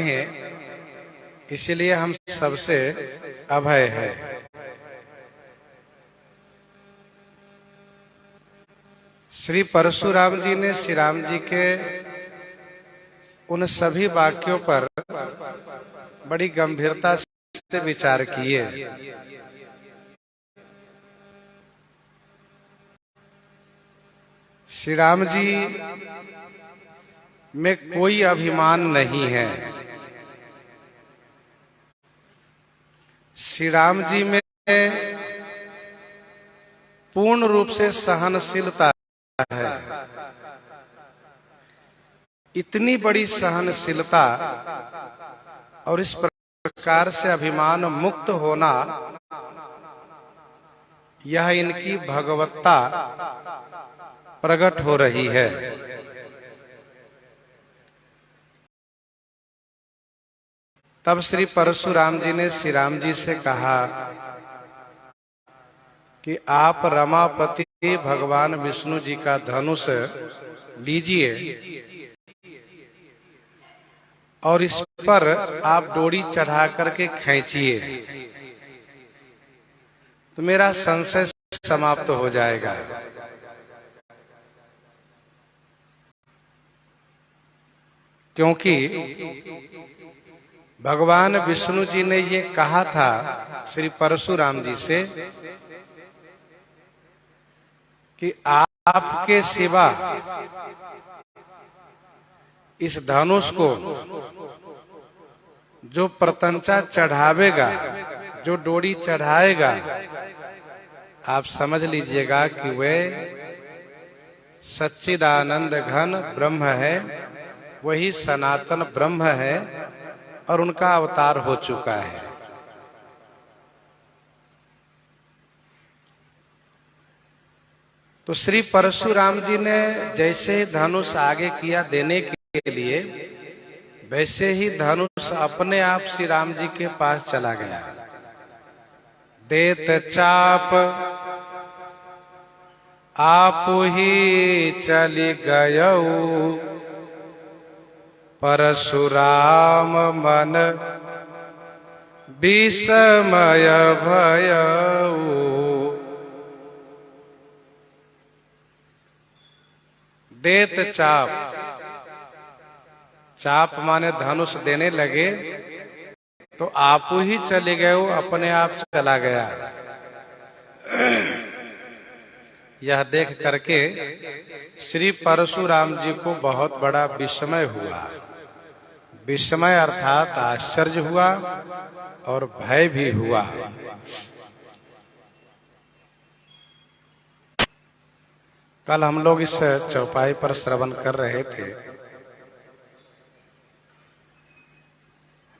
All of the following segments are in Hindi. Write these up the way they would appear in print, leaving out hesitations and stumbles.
हैं, इसलिए हम सबसे अभय है। श्री परशुराम जी ने श्री राम जी के उन सभी वाक्यों पर बड़ी गंभीरता से विचार किए। श्री राम जी में कोई अभिमान नहीं है। श्री राम जी में पूर्ण रूप से सहनशीलता है। इतनी बड़ी सहनशीलता और इस प्रकार से अभिमान मुक्त होना, यह इनकी भगवत्ता प्रकट हो रही है। तब श्री परशुराम जी ने श्री राम जी से कहा कि आप रमापति भगवान विष्णु जी का धनुष लीजिए और इस पर आप डोरी चढ़ा करके खींचिए, तो मेरा संशय समाप्त हो जाएगा। क्योंकि भगवान विष्णु जी ने ये कहा था श्री परशुराम जी से कि आपके सिवा इस धनुष को जो प्रतंचा चढ़ावेगा, जो डोरी चढ़ाएगा, आप समझ लीजिएगा कि वे सच्चिदानंद घन ब्रह्म है, वही सनातन ब्रह्म है और उनका अवतार हो चुका है। तो श्री परशुराम जी ने जैसे ही धनुष आगे किया देने के लिए, वैसे ही धनुष अपने आप श्री राम जी के पास चला गया। देत चाप आप ही चली गयऊ, परशुराम मन विस्मय भयऊ। देत चाप, चाप माने धनुष देने लगे तो आप ही चले गए, वो अपने आप चला गया। यह देख करके श्री परशुराम जी को बहुत बड़ा विस्मय हुआ। विस्मय अर्थात आश्चर्य हुआ और भय भी हुआ। कल हम लोग इस चौपाई पर श्रवण कर रहे थे,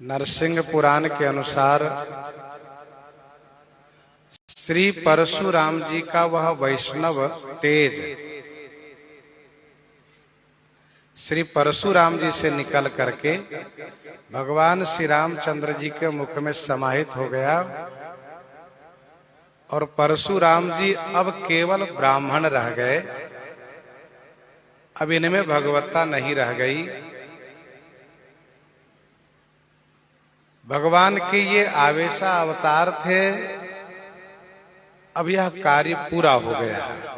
नरसिंह पुराण के अनुसार श्री परशुराम जी का वह वैष्णव तेज श्री परशुराम जी से निकल करके भगवान श्री रामचंद्र जी के मुख में समाहित हो गया और परशुराम जी अब केवल ब्राह्मण रह गए। अब इनमें भगवत्ता नहीं रह गई। भगवान के ये आवेशा अवतार थे, अब यह कार्य पूरा हो गया है।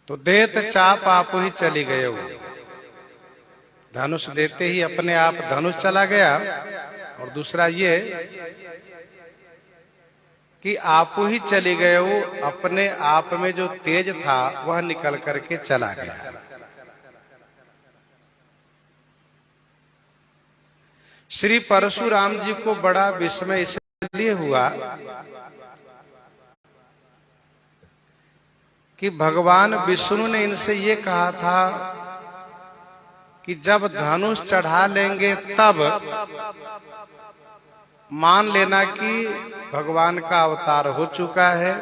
तो देत चाप आप ही चली गए हो, धनुष देते ही अपने आप धनुष चला गया। और दूसरा ये कि आप ही चले गए हो, अपने आप में जो तेज था वह निकल करके चला गया। श्री परशुराम जी को बड़ा विस्मय इसलिए हुआ कि भगवान विष्णु ने इनसे ये कहा था कि जब धनुष चढ़ा लेंगे तब मान लेना कि भगवान का अवतार हो चुका है।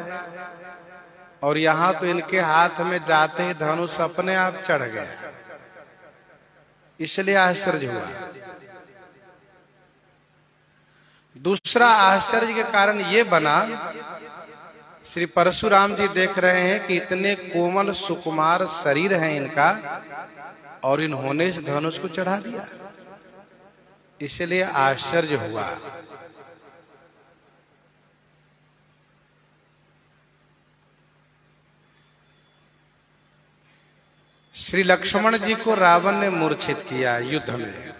और यहाँ तो इनके हाथ में जाते ही धनुष अपने आप चढ़ गया, इसलिए आश्चर्य हुआ। दूसरा आश्चर्य के कारण ये बना, श्री परशुराम जी देख रहे हैं कि इतने कोमल सुकुमार शरीर है इनका और इन्होंने इस धनुष को चढ़ा दिया, इसलिए आश्चर्य हुआ। श्री लक्ष्मण जी को रावण ने मूर्छित किया युद्ध में,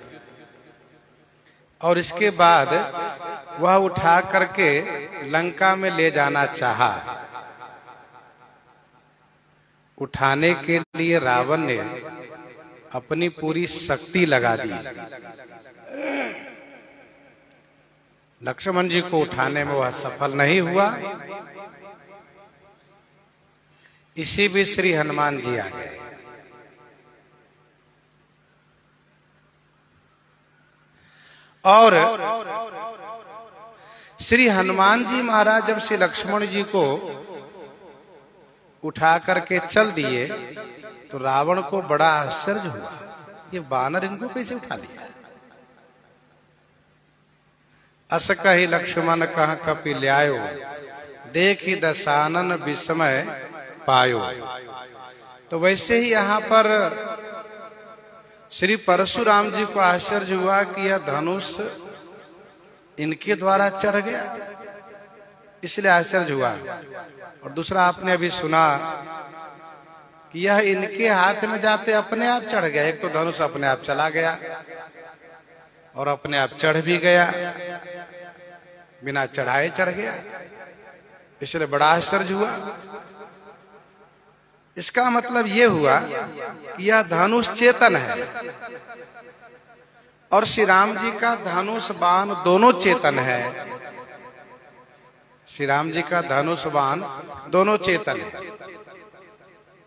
और इसके बाद वह उठा करके लंका में ले जाना चाहा। उठाने के लिए रावण ने अपनी पूरी शक्ति लगा दी। लक्ष्मण जी को उठाने में वह सफल नहीं हुआ। इसी बीच श्री हनुमान जी आ गए। और श्री हनुमान जी महाराज जब श्री लक्ष्मण जी को उठा करके चल दिए तो रावण को बड़ा आश्चर्य हुआ, ये बानर इनको कैसे उठा लिया। अस कहि लक्ष्मण कह कपि ल्यायो, देखि दशानन विस्मय पायो। तो वैसे ही यहां पर श्री परशुराम जी को आश्चर्य हुआ कि यह धनुष इनके द्वारा चढ़ गया, इसलिए आश्चर्य हुआ। और दूसरा आपने अभी सुना कि यह इनके हाथ में जाते अपने आप चढ़ गया। एक तो धनुष अपने आप चला गया और अपने आप चढ़ भी गया, बिना चढ़ाए चढ़ गया, इसलिए बड़ा आश्चर्य हुआ। इसका मतलब यह हुआ कि यह धनुष चेतन है और श्री राम जी का धनुष बाण दोनों चेतन है। श्री राम जी का धनुष बाण दोनों चेतन है।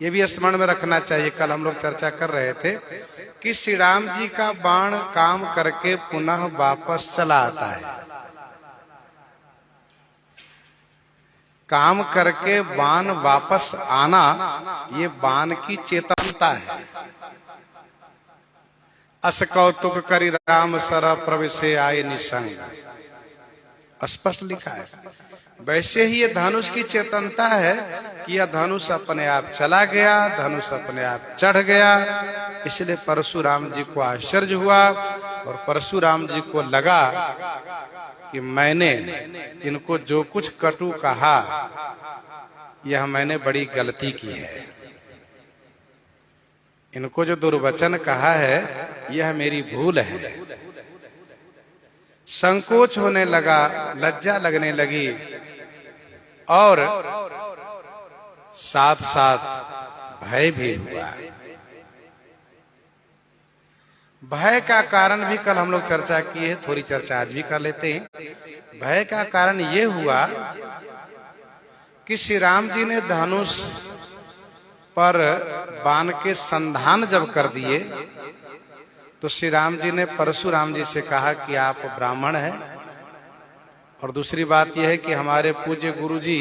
ये भी स्मरण में रखना चाहिए। कल हम लोग चर्चा कर रहे थे कि श्री राम जी का बाण काम करके पुनः वापस चला आता है। काम करके बाण वापस आना, ये बाण की चेतनता है। अस कौतुक करि राम सर प्रवेशे आए निसंग, स्पष्ट लिखा है। वैसे ही ये धनुष की चेतनता है कि यह धनुष अपने आप चला गया, धनुष अपने आप चढ़ गया। इसलिए परशुराम जी को आश्चर्य हुआ और परशुराम जी को लगा कि मैंने इनको जो कुछ कटु कहा, यह मैंने बड़ी गलती की है। इनको जो दुर्वचन कहा है, यह मेरी भूल है। संकोच होने लगा, लज्जा लगने लगी और साथ साथ भय भी हुआ। भय का कारण भी कल हम लोग चर्चा की है, थोड़ी चर्चा आज भी कर लेते हैं। भय का कारण ये हुआ कि श्री राम जी ने धनुष पर बाण के संधान जब कर दिए तो श्री राम जी ने परशुराम जी से कहा कि आप ब्राह्मण हैं, और दूसरी बात यह है कि हमारे पूज्य गुरु जी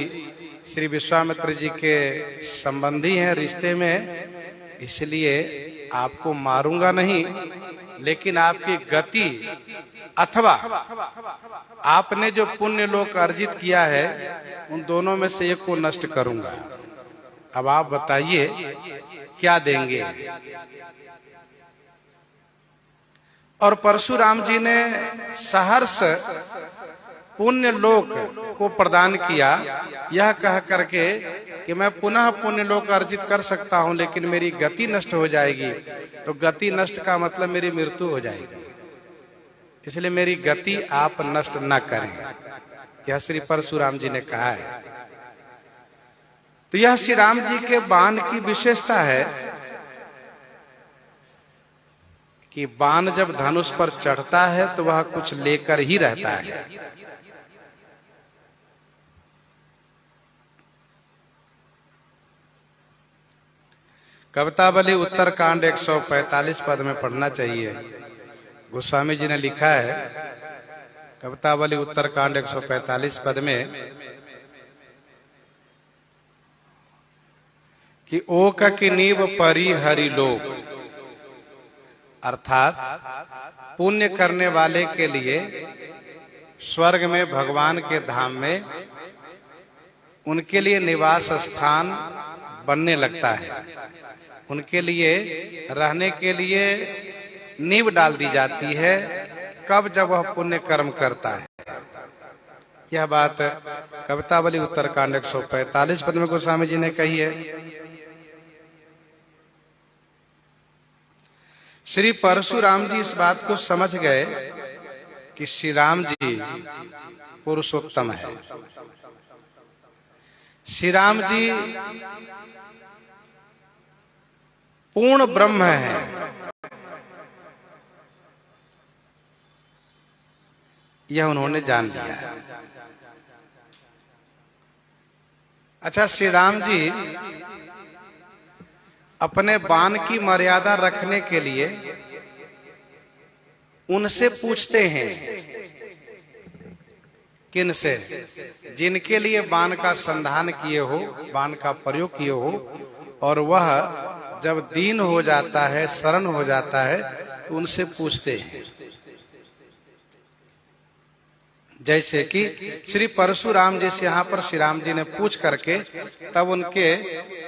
श्री विश्वामित्र जी के संबंधी हैं रिश्ते में, इसलिए आपको मारूंगा नहीं, लेकिन आपकी गति अथवा आपने जो पुण्य लोक अर्जित किया है उन दोनों में से एक को नष्ट करूंगा। अब आप बताइए क्या देंगे। और परशुराम जी ने सहर्ष पुण्य लोक को प्रदान किया, यह कह करके कि मैं पुनः पुण्य लोक अर्जित कर सकता हूं, लेकिन मेरी गति नष्ट हो जाएगी। तो गति नष्ट का मतलब मेरी मृत्यु हो जाएगी, इसलिए मेरी गति आप नष्ट न करें, यह श्री परशुराम जी ने कहा है। तो यह श्री राम जी के बाण की विशेषता है कि बाण जब धनुष पर चढ़ता है तो वह कुछ लेकर ही रहता है। कवितावली उत्तरकांड 145 पद में पढ़ना चाहिए। गोस्वामी जी ने लिखा है कवितावली उत्तरकांड 145 पद में कि ओक की नीव परी हरि लोक, अर्थात पुण्य करने वाले के लिए स्वर्ग में भगवान के धाम में उनके लिए निवास स्थान बनने लगता है, उनके लिए रहने के लिए नींव डाल दी जाती है। कब? जब वह पुण्य कर्म करता है। यह बात कवितावली उत्तरकांड 145 पद में गोस्वामी जी ने कही है। श्री परशुराम जी इस बात को समझ गए कि श्री राम जी पुरुषोत्तम है, श्री राम जी पूर्ण ब्रह्म है। यह उन्होंने जान लिया। अच्छा, श्री राम जी अपने बाण की मर्यादा रखने के लिए उनसे पूछते हैं। किन से? जिनके लिए बाण का संधान किए हो, बाण का प्रयोग किए हो, और वह जब दीन हो जाता है, शरण हो जाता है, तो उनसे पूछते हैं। जैसे कि श्री परशुराम जी से यहाँ पर श्री राम जी ने पूछ करके तब उनके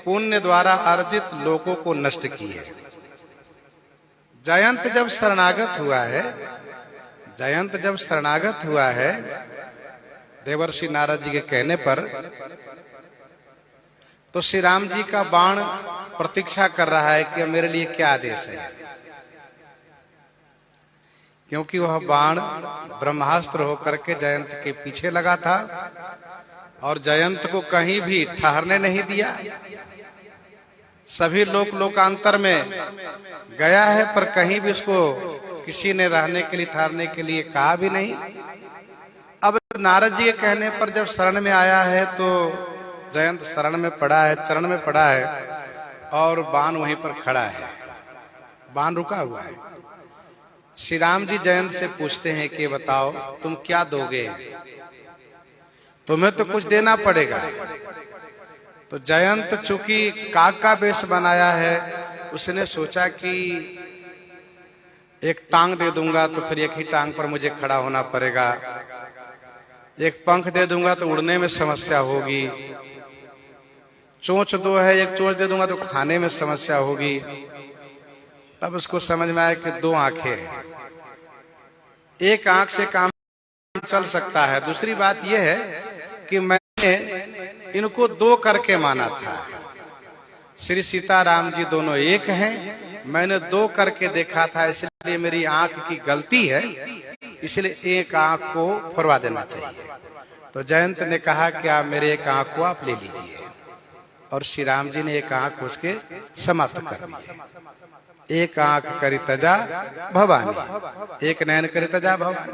पुण्य द्वारा अर्जित लोगों को नष्ट किए। जयंत जब शरणागत हुआ है, जयंत जब शरणागत हुआ है देवर्षि नारद जी के कहने पर, तो श्री राम जी का बाण प्रतीक्षा कर रहा है कि मेरे लिए क्या आदेश है, क्योंकि वह बाण ब्रह्मास्त्र होकर के जयंत के पीछे लगा था और जयंत को कहीं भी ठहरने नहीं दिया। सभी लोकांतर में गया है, पर कहीं भी उसको किसी ने रहने के लिए, ठहरने के लिए कहा भी नहीं। अब नारद जी के कहने पर जब शरण में आया है, तो जयंत शरण में पड़ा है, चरण में पड़ा है, और बाण वहीं पर खड़ा है, बाण रुका हुआ है। श्री राम जी जयंत से पूछते हैं कि बताओ तुम क्या दोगे, तुम्हें तो कुछ देना पड़ेगा। तो जयंत चूंकि काग का वेश बनाया है, उसने सोचा कि एक टांग दे दूंगा तो फिर एक ही टांग पर मुझे खड़ा होना पड़ेगा, एक पंख दे दूंगा तो उड़ने में समस्या होगी, चोंच दो है, एक चोंच दे दूंगा तो खाने में समस्या होगी। तब उसको समझ में आया कि दो आंखें हैं, एक आंख से काम चल सकता है। दूसरी बात यह है कि मैंने इनको दो करके माना था, श्री सीताराम जी दोनों एक हैं, मैंने दो करके देखा था, इसलिए मेरी आंख की गलती है, इसलिए एक आंख को फुरवा देना चाहिए। तो जयंत ने कहा कि आप मेरे एक आंख को आप ले लीजिए, और श्री राम जी ने एक आंख उसके समाप्त कर दिए। एक आंख करी तजा भवानी, एक नयन करी तजा भवानी।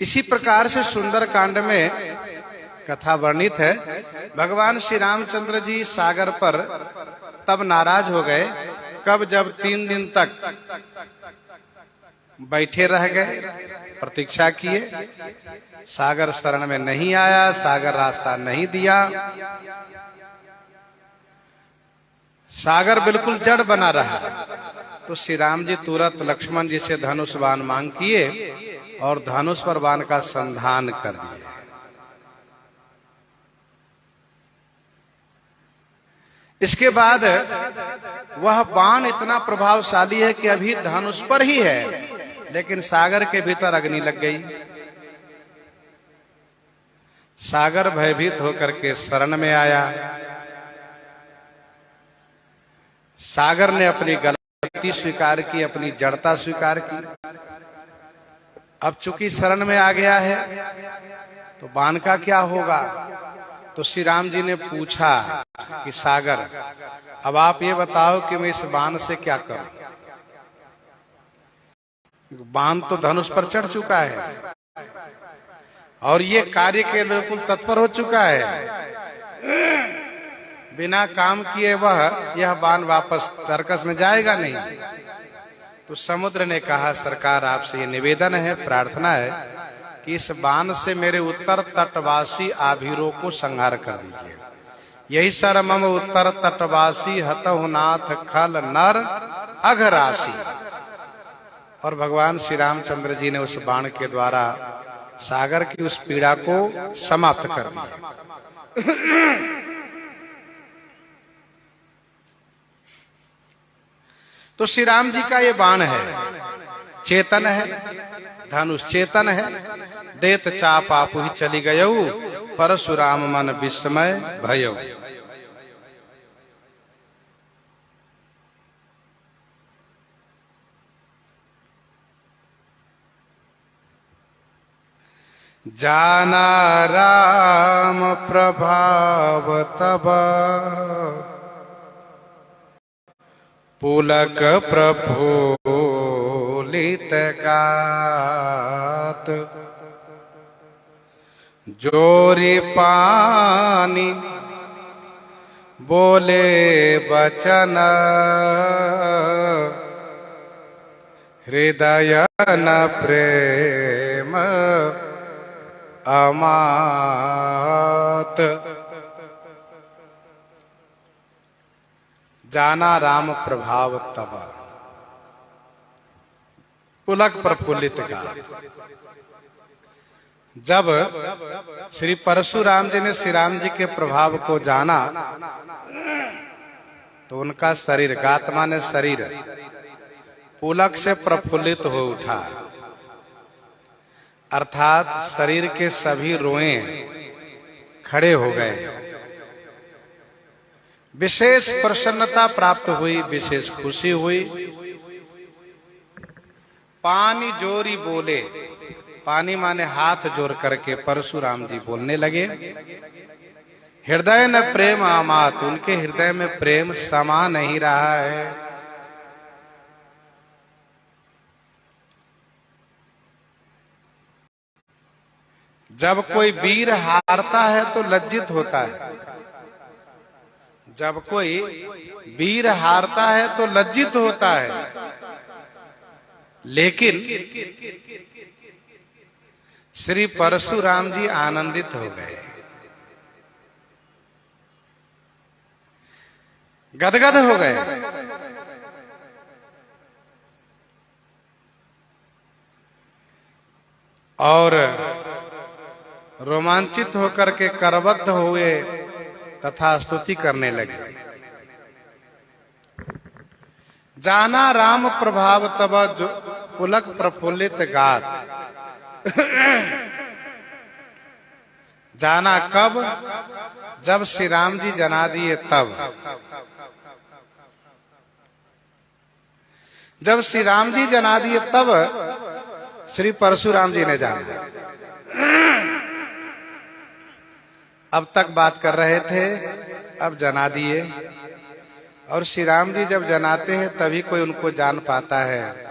इसी प्रकार से सुंदर कांड में कथा वर्णित है। भगवान श्री रामचंद्र जी सागर पर तब नाराज हो गए, कब? जब 3 दिन तक बैठे रह गए, प्रतीक्षा किए, सागर शरण में नहीं आया, सागर रास्ता नहीं दिया, सागर बिल्कुल जड़ बना रहा। तो श्री राम जी तुरंत लक्ष्मण जी से धनुष बाण मांग किए और धनुष पर बाण का संधान कर दिए। इसके बाद वह बाण इतना प्रभावशाली है कि अभी धनुष पर ही है, लेकिन सागर के भीतर अग्नि लग गई। सागर भयभीत होकर के शरण में आया। सागर ने अपनी गलती स्वीकार की, अपनी जड़ता स्वीकार की। अब चूंकि शरण में आ गया है, तो बाण का क्या होगा? तो श्री राम जी ने पूछा कि सागर, अब आप ये बताओ कि मैं इस बाण से क्या करूं? बाण तो धनुष पर चढ़ चुका है और ये कार्य के बिल्कुल तत्पर हो चुका है। बिना काम किए यह बाण वापस तर्कस में जाएगा नहीं। तो समुद्र ने कहा, सरकार आपसे ये निवेदन है, प्रार्थना है कि इस बाण से मेरे उत्तर तटवासी आभीरों को संहार कर दीजिए। यही सर मम उत्तर तटवासी हतहु नाथ खल नर अघरासी। और भगवान श्री रामचंद्र जी ने उस बाण के द्वारा सागर की उस पीड़ा को समाप्त कर दिया। तो श्री राम जी का ये बाण है, चेतन है, धनुष चेतन है। देत चाप आपु ही चली गयऊ, परशुराम मन विस्मय भयऊ। जाना राम प्रभाव तब, पुलक प्रफुल्लित गात। जोरी पानी बोले बचन, हृदय न प्रेम अमात। जाना राम प्रभाव तब, पुलक प्रफुल्लित गात। जब श्री परशुराम जी ने श्री राम जी के प्रभाव को जाना तो उनका शरीर, गात माने शरीर, पुलक से प्रफुल्लित हो उठा, अर्थात शरीर के सभी रोए खड़े हो गए। विशेष प्रसन्नता प्राप्त हुई, विशेष खुशी हुई। पानी जोरी बोले, पानी माने हाथ जोड़ करके परशुराम जी बोलने लगे। हृदय न प्रेम आमात, उनके हृदय में प्रेम समा नहीं रहा है। जब कोई वीर हारता है तो लज्जित होता है, जब कोई वीर हारता है तो लज्जित होता है, लेकिन श्री परशुराम जी आनंदित हो गए, गदगद हो गए। और रोमांचित होकर के करबद्ध हुए तथा स्तुति करने लगे। जाना राम प्रभाव तब, जो पुलक प्रफुल्लित गात। जाना कब? जब श्री राम जी जना दिए तब। जब श्री राम जी जना दिए तब श्री परशुराम जी ने जाना। अब तक बात कर रहे थे, अब जना दिए। और श्री राम जी जब जनाते हैं तभी कोई उनको जान पाता है।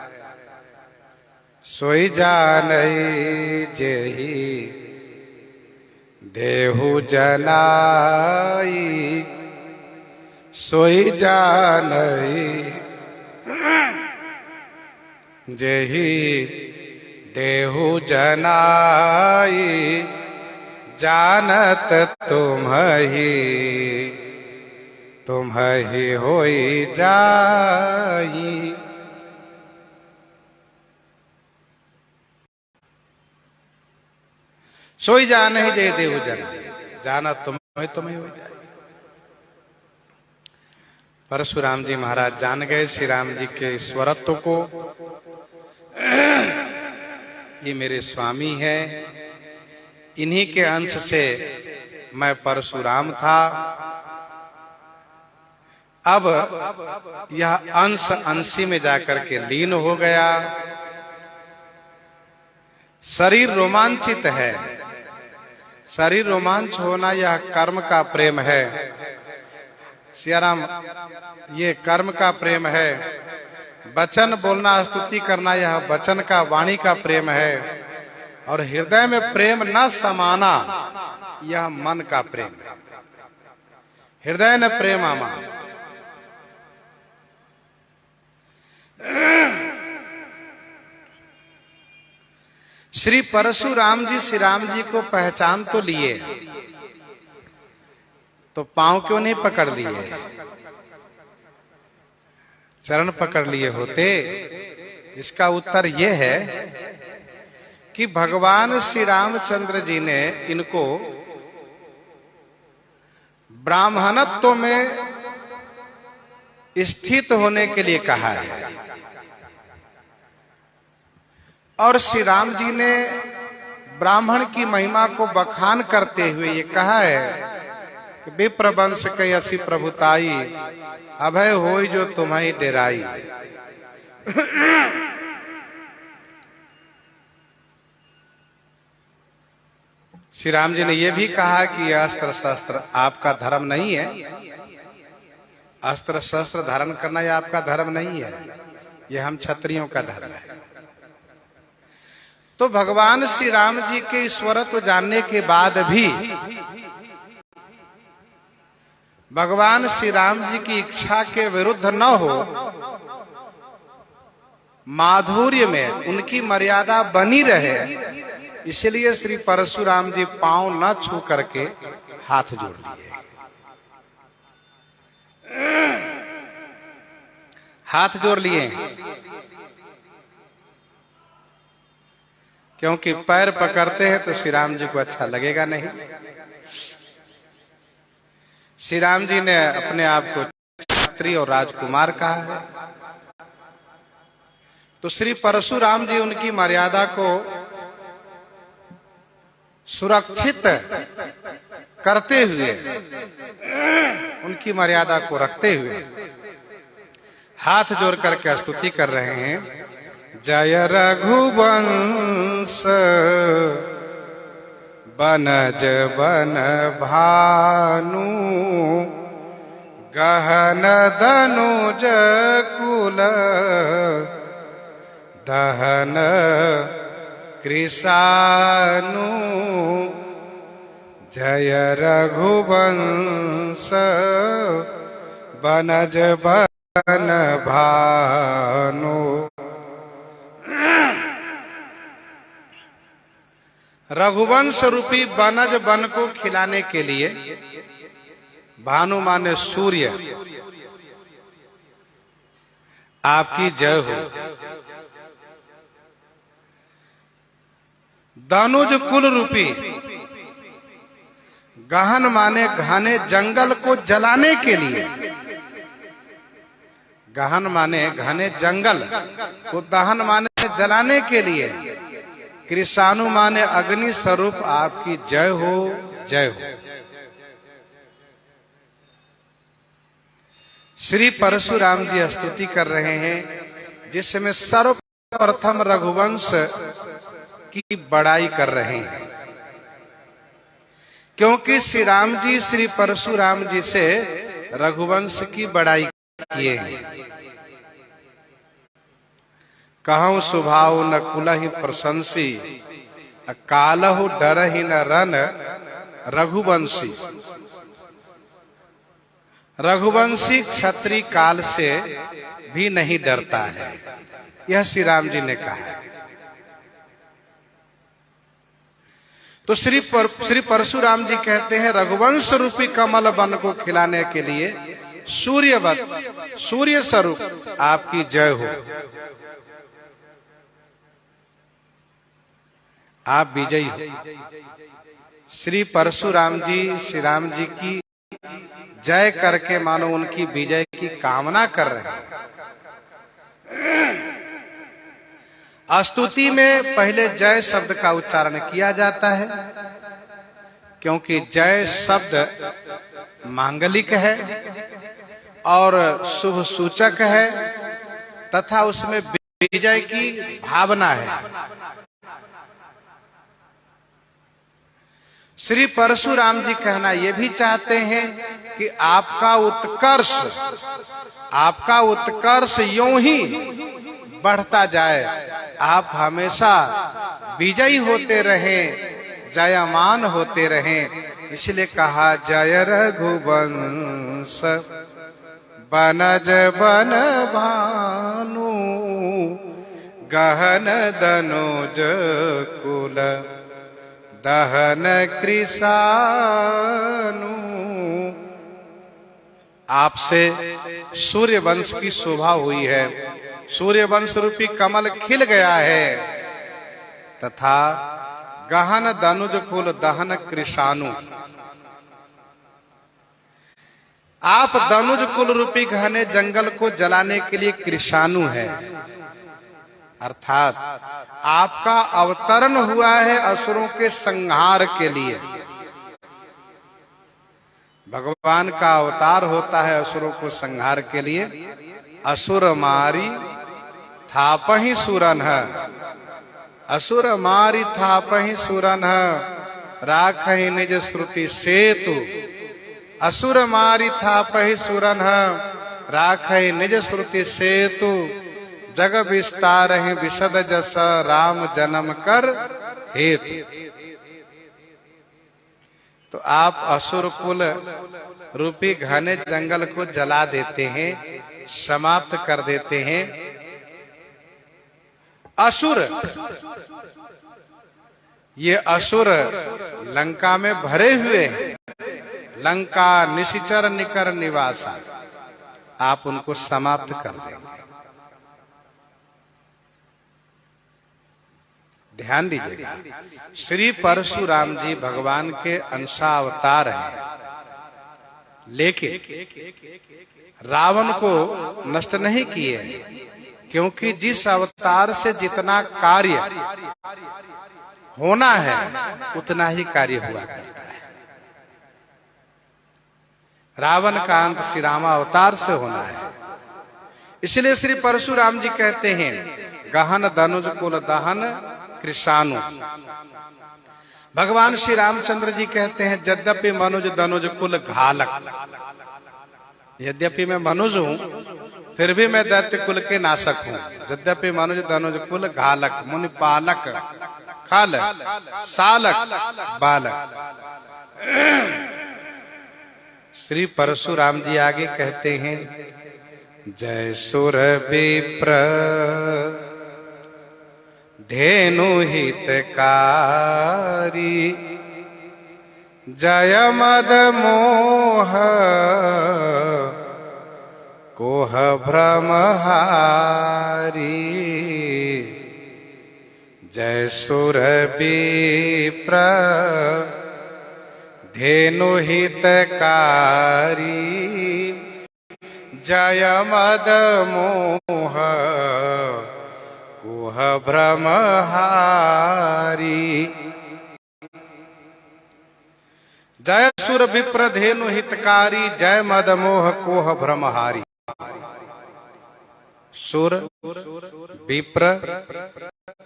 सोई जानई जेहि देहु जनाई, सोई जानई जेहि देहु जनाई, जानत तुम्हि होई जाई। सोई जान ही जय देहु जनाई, जानत तुम्हि हो जाई। परशुराम जी महाराज जान गए श्री राम जी के ईश्वरत्व को। ये मेरे स्वामी है, इन्हीं के अंश से मैं परशुराम था। अब यह अंश अंशी में जाकर के लीन हो गया। शरीर रोमांचित है, शरीर रोमांच होना यह कर्म का प्रेम है। सियाराम, ये कर्म का प्रेम है। वचन बोलना, स्तुति करना, यह वचन का, वाणी का प्रेम है। और हृदय में प्रेम न समाना, यह मन का प्रेम है। हृदय न प्रेम आमा। श्री परशुराम जी श्री राम जी को पहचान तो लिए, तो पांव क्यों नहीं पकड़ लिए? चरण पकड़ लिए होते। इसका उत्तर यह है कि भगवान श्री रामचंद्र जी ने इनको ब्राह्मणत्व में स्थित होने के लिए कहा है, और श्री राम जी ने ब्राह्मण की महिमा को बखान करते हुए ये कहा है कि विप्रवंश कई असी प्रभुताई, अभय होई जो तुम्हारी डेराई। श्री राम जी ने यह भी कहा कि अस्त्र शस्त्र आपका धर्म नहीं है, अस्त्र शस्त्र धारण करना यह आपका धर्म नहीं है, यह हम क्षत्रियों का धर्म है। तो भगवान श्री राम जी के ईश्वरत्व जानने के बाद भी भगवान श्री राम जी की इच्छा के विरुद्ध न हो, माधुर्य में उनकी मर्यादा बनी रहे, इसलिए श्री परशुराम जी पांव न छू करके हाथ जोड़ लिए। हाथ जोड़ लिए क्योंकि पैर पकड़ते हैं तो श्री राम जी को अच्छा लगेगा नहीं। श्री राम जी ने अपने आप को क्षत्रिय और राजकुमार कहा है, तो श्री परशुराम जी उनकी मर्यादा को सुरक्षित करते हुए, उनकी मर्यादा को रखते हुए हाथ जोड़ करके स्तुति कर रहे हैं। जय रघुवंश बनज बन भानु, गहन दनुज कुल दहन कृषानु। जय रघुवंश बनज बन भानु। रघुवंश रूपी बनज बन को खिलाने के लिए, भानु माने सूर्य, आपकी जय हो। दानुज कुल रूपी, गहन माने घने जंगल को जलाने के लिए, गहन माने घने जंगल को दहन माने जलाने के लिए, कृषाणु माने अग्नि स्वरूप आपकी जय हो, जय हो। श्री परशुराम जी स्तुति कर रहे हैं, जिसमें सर्वप्रथम रघुवंश की बड़ाई कर रहे हैं, क्योंकि श्री राम जी श्री परशुराम जी से रघुवंश की बड़ाई किए हैं। कहूं स्वभाव न कुलहि प्रशंसी, कालहु डरहि न रन रघुवंशी। रघुवंशी क्षत्रिय काल से भी नहीं डरता है, यह श्री राम जी ने कहा है। तो श्री परशुराम जी कहते हैं, रघुवंश रूपी कमल वन को खिलाने के लिए सूर्यवत, सूर्य स्वरूप आपकी जय हो। आप विजयी हो। श्री परशुराम जी श्री राम जी की जय करके मानो उनकी विजय की कामना कर रहे हैं। स्तुति में पहले जय शब्द का उच्चारण किया जाता है, क्योंकि जय शब्द मांगलिक है और शुभ सूचक है, तथा उसमें विजय की भावना है। श्री परशुराम जी कहना ये भी चाहते हैं कि आपका उत्कर्ष यूं ही बढ़ता जाए, आप हमेशा विजयी होते रहें, जयमान होते रहें। इसलिए कहा जय रघुवंश बनज बन भानु, गहन दनुज कुल दहन कृषानु। आपसे सूर्य वंश की शोभा हुई है, सूर्य वंश रूपी कमल खिल गया है, तथा गहन दनुज कुल दहन कृषाणु। आप दनुज कुल रूपी घने जंगल को जलाने के लिए कृषाणु है, अर्थात आपका अवतरण हुआ है असुरों के संहार के लिए। भगवान का अवतार होता है असुरों को संहार के लिए। असुर मारी थापहि सुरन है, असुर मारी थापहि सुरन है, राखहि निज श्रुति सेतु। असुर मारी थापहि सुरन है, राखहि निज श्रुति सेतु। जग विस्तारहि विशद जस, राम जन्म कर हेतु। तो आप असुर कुल रूपी घने जंगल को जला देते हैं, समाप्त कर देते हैं। असुर, ये असुर लंका में भरे हुए हैं। लंका निशिचर निकर निवासा, आप उनको समाप्त कर देंगे। ध्यान दीजिएगा, श्री परशुराम जी भगवान के अंशावतार हैं, लेकिन रावण को नष्ट नहीं किए, क्योंकि जिस अवतार से जितना कार्य होना है उतना ही कार्य हुआ करता है। रावण का अंत श्री रामावतार से होना है। इसलिए श्री परशुराम जी कहते हैं गहन दनुज कुल दहन कृषाणु। भगवान श्री रामचंद्र जी कहते हैं यद्यपि मनुज दनुज कुल घालक। यद्यपि मैं मनुज हूं, फिर भी मैं दैत्य कुल के नाशक हूं। यद्यपि मनुज दनुज कुल घालक, मुनि पालक, खल सालक बालक। श्री परशुराम जी आगे कहते हैं जय सुर विप्र धेनु हितकारी, जय मद मोह कोह भ्रमहारी। जय सुर विप्र धेनु हितकारी, जय मद मोह कोह भ्रमहारी। जय सुर विप्र धेनु हितकारी, जय मद मोह कोह भ्रमहारी। सुर विप्र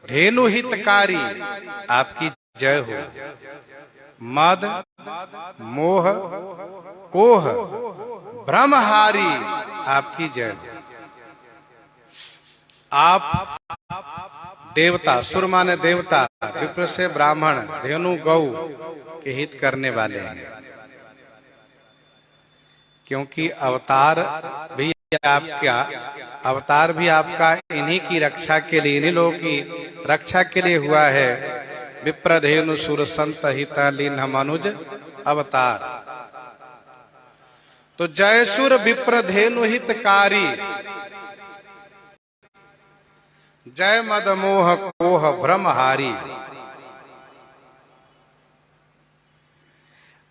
धेनु हितकारी, आपकी जय हो। मद मोह कोह भ्रमहारी, आपकी जय हो। आप देवता, सुर माने देवता, विप्र से ब्राह्मण, धेनु गौ के हित करने वाले हैं। क्योंकि अवतार भी आपका इन्हीं की रक्षा के लिए, इन्हीं लोगों की रक्षा के लिए हुआ है। विप्र धेनु सुर संत हित लीन मनुज अवतार। तो जय सुर विप्र धेनु हितकारी, जय मद मोह कोह भ्रमहारी।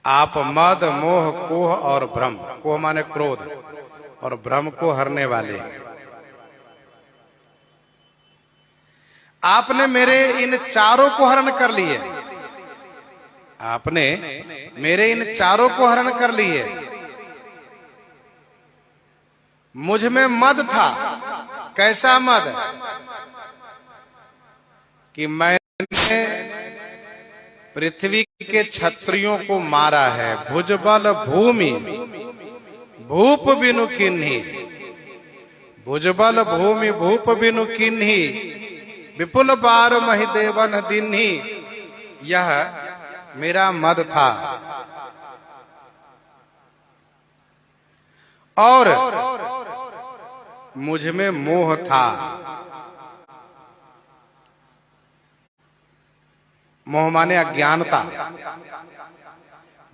आप मद मोह कोह और भ्रम, कोह माने क्रोध और भ्रम को हरने वाले हैं। आपने मेरे इन चारों को हरण कर लिए। आपने मेरे इन चारों को हरण कर लिए। मुझ में मद था। कैसा मद? कि मैंने पृथ्वी के क्षत्रियों को मारा है। भुजबल भूमि भूप बिनु किन्ही, भुजबल भूमि भूप बिनु किन्ही, विपुल बार महिदेवन दिन्ही। यह मेरा मद था। और मुझ में मोह था। मोह माने अज्ञानता,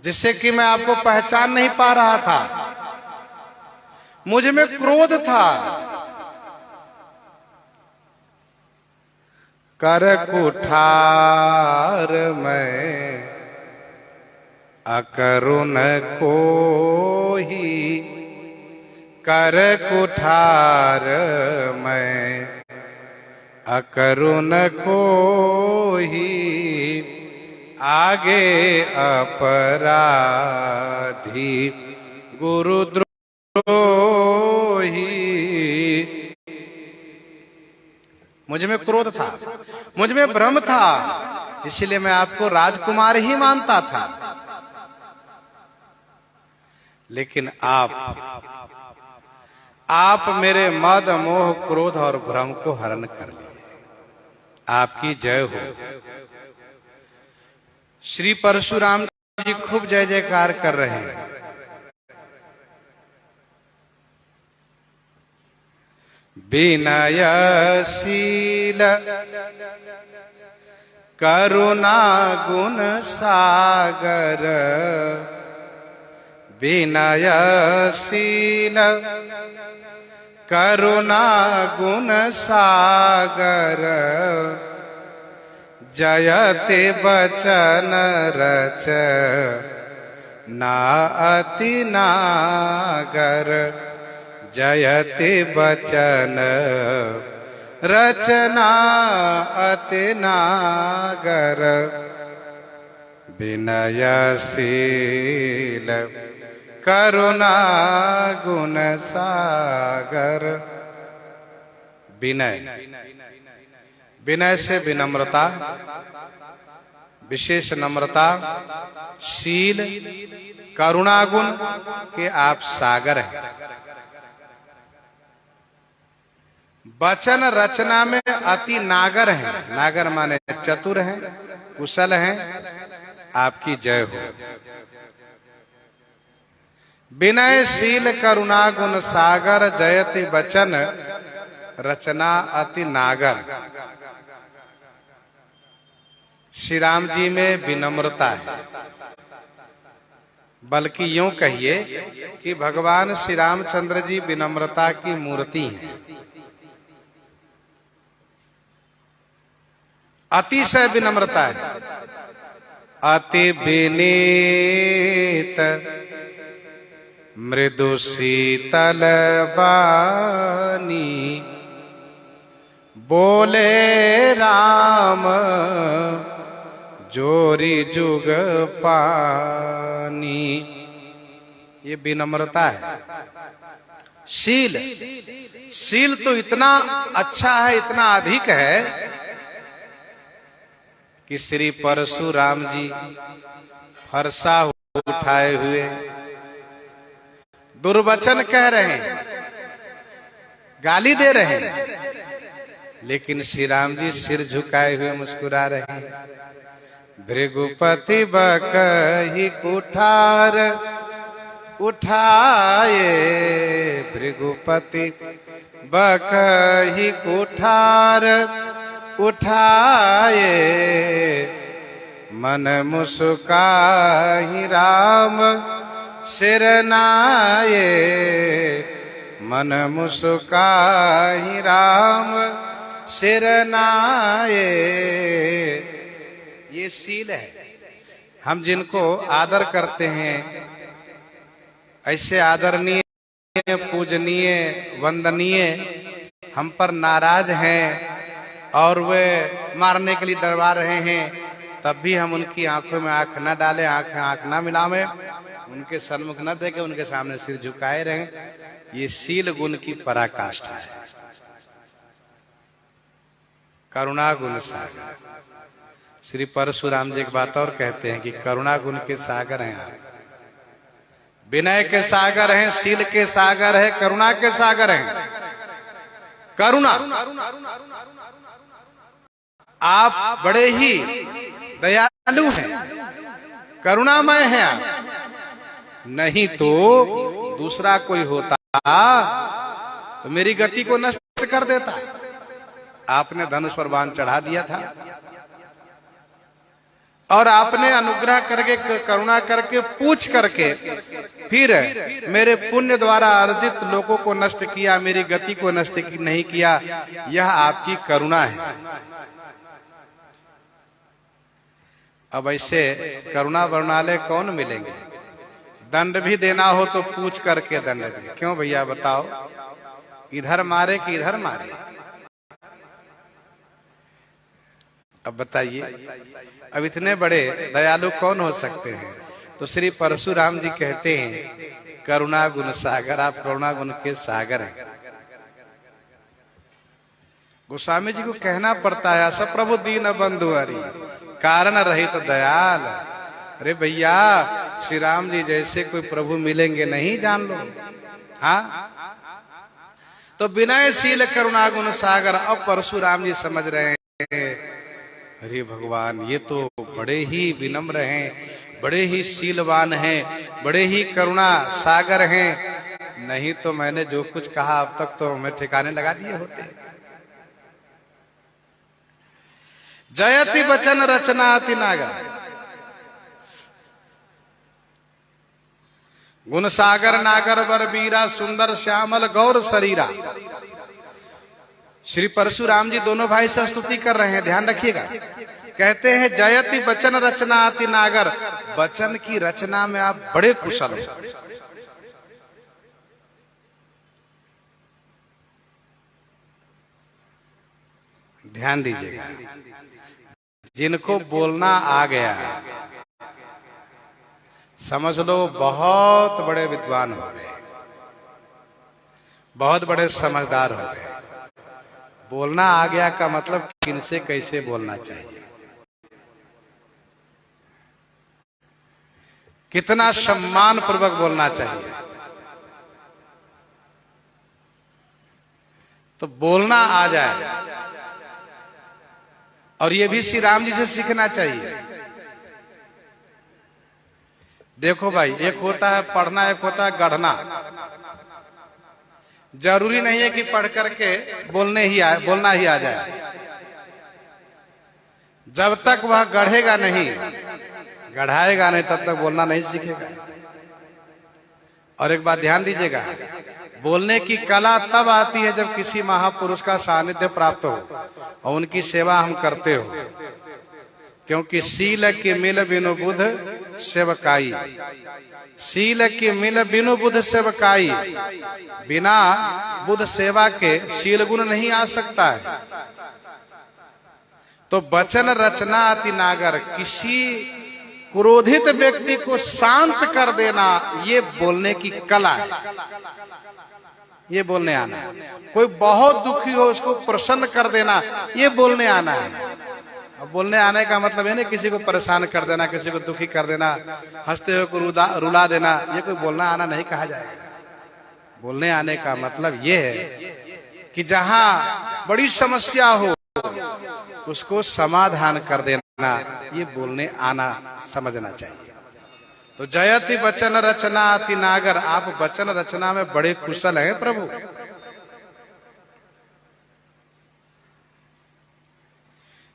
जिससे कि मैं आपको पहचान नहीं पा रहा था। मुझ में क्रोध था। कर कुठार मैं अकरुण कोही, कर कुठार मैं अकरुण कोही, आगे अपराधी गुरुद्रोही। मुझ में क्रोध था, मुझ में भ्रम था, इसलिए मैं आपको राजकुमार ही मानता था। लेकिन आप मेरे मद मोह क्रोध और भ्रम को हरण कर लिए। आपकी जय हो। श्री परशुराम जी खूब जय जयकार कर रहे हैं। विनयशील करुणा गुण सागर, विनयशील करुणा गुण सागर, जयति बचन रच ना अति नागर, जयति बचन रचना अति नागर, विनयशील करुणा गुण सागर। विनय, विनय से विनम्रता, विशेष नम्रता, शील, करुणा गुण के आप सागर हैं। वचन रचना में अति नागर हैं, नागर माने चतुर हैं, कुशल हैं। आपकी जय हो। विनयशील करुणा गुण सागर, जयति वचन रचना अति नागर। श्री राम जी में विनम्रता है, बल्कि यूं कहिए कि भगवान श्री रामचंद्र जी विनम्रता की मूर्ति हैं। अतिशय विनम्रता है। अति विनीत मृदु शीतल बानी, बोले राम जोरी जुग पानी। ये विनम्रता है। शील, शील तो इतना अच्छा है, इतना अधिक है कि श्री परशुराम जी फरसा उठाए हुए दुर्वचन कह रहे हैं, गाली दे रहे हैं, लेकिन श्री राम जी सिर झुकाए हुए मुस्कुरा रहे हैं। भृगुपति बकहि कुठार उठाए, भृगुपति बकहि कुठार उठाए, मन मुस्काहि राम सिर नाये, मन मुस्काहि राम सिर नाये। ये शील है। हम जिनको आदर करते हैं, ऐसे आदरणीय, पूजनीय, वंदनीय हम पर नाराज हैं और वे मारने के लिए डरवा रहे हैं, तब भी हम उनकी आंखों में आंख न डालें, आंख न मिलावें, उनके सन्मुख न देखें, उनके सामने सिर झुकाए रहें। ये शील गुण की पराकाष्ठा है। करुणा गुण सागर। श्री परशुराम जी एक बात और कहते हैं कि करुणा गुण के सागर हैं आप। विनय के सागर हैं, शील के सागर है, करुणा के सागर हैं। करुणा, आप बड़े ही दयालु हैं, करुणामय हैं आप। नहीं तो दूसरा कोई होता तो मेरी गति को नष्ट कर देता। आपने धनुष पर बाण चढ़ा दिया था और आपने अनुग्रह करके, करुणा करके, पूछ करके फिर मेरे पुण्य द्वारा अर्जित लोगों को नष्ट किया, मेरी गति को नष्ट नहीं किया। यह आपकी करुणा है। अब ऐसे करुणा वर्णालय कौन मिलेंगे? दंड भी देना हो तो पूछ करके दंड दे। क्यों भैया बताओ, इधर मारे कि इधर मारे? अब बताइए, अब इतने बड़े दयालु कौन हो सकते हैं? तो श्री परशुराम जी कहते हैं करुणा गुण सागर, आप करुणा गुण के सागर हैं। गोस्वामी जी को कहना पड़ता है सब प्रभु दीन बंधु हरि कारण रहित दयाल। अरे भैया, श्री राम जी जैसे कोई प्रभु मिलेंगे नहीं, जान लो। हाँ, तो विनय शील करुणा गुण सागर। अब परशुराम जी समझ रहे हैं, अरे भगवान, ये तो बड़े ही विनम्र हैं, बड़े ही शीलवान हैं, बड़े ही करुणा सागर हैं। नहीं तो मैंने जो कुछ कहा अब तक तो मैं ठिकाने लगा दिए होते। जयति वचन रचना अति नागर, गुण सागर नागर वर वीरा, सुंदर श्यामल गौर शरीरा। श्री परशुराम जी दोनों भाई से स्तुति कर रहे हैं, ध्यान रखिएगा। कहते हैं जयति वचन रचना अति नागर, वचन की रचना में आप बड़े कुशल हो। ध्यान दीजिएगा, जिनको बोलना आ गया समझ लो बहुत बड़े विद्वान हो गए, बहुत बड़े समझदार हो गए। बोलना आ गया का मतलब किनसे कैसे बोलना चाहिए, कितना सम्मान पूर्वक बोलना चाहिए। तो बोलना आ जाए, और ये भी श्री राम जी से सीखना चाहिए। देखो भाई, एक होता है पढ़ना, एक होता है गढ़ना। जरूरी नहीं है कि पढ़ करके बोलना ही आ जाए। जब तक वह गढ़ेगा नहीं, गढ़ाएगा नहीं, तब तक बोलना नहीं सीखेगा। और एक बात ध्यान दीजिएगा, बोलने की कला तब आती है जब किसी महापुरुष का सानिध्य प्राप्त हो और उनकी सेवा हम करते हो। क्योंकि शील के मिल बिनु बुध सेवकाई, शील के मिल बिनु बुध सेवकाई। बिना बुध सेवा के शील गुण नहीं आ सकता है। तो वचन रचना अति नागर, किसी क्रोधित व्यक्ति को शांत कर देना, ये बोलने की कला है, ये बोलने आना है। कोई बहुत दुखी हो उसको प्रसन्न कर देना, ये बोलने आना है। अब बोलने आने का मतलब है ना किसी को परेशान कर देना, किसी को दुखी कर देना, हंसते हुए को रुला देना, ये कोई बोलना आना नहीं कहा जाएगा। बोलने आने का मतलब ये है कि जहां बड़ी समस्या हो उसको समाधान कर देना, ये बोलने आना समझना चाहिए। तो जयति वचन रचना अति नागर, आप वचन रचना में बड़े कुशल हैं प्रभु।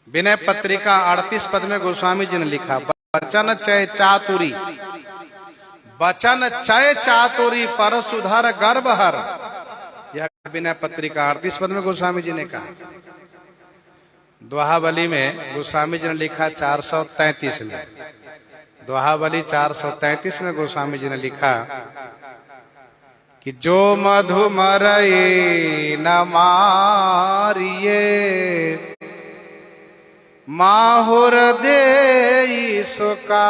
विनय पत्रिका 38 पद में गोस्वामी जी ने लिखा, वचन चय चातुरी, वचन चय चातुरी पर सुधर गर्भहर। यह विनय पत्रिका 38 पद में गोस्वामी जी ने कहा। दोहावली में गोस्वामी जी ने लिखा 433 में, दोहावली 433 में गोस्वामी जी ने लिखा कि जो मधु मरई न मारिए, माहुर दे सुकाऊ।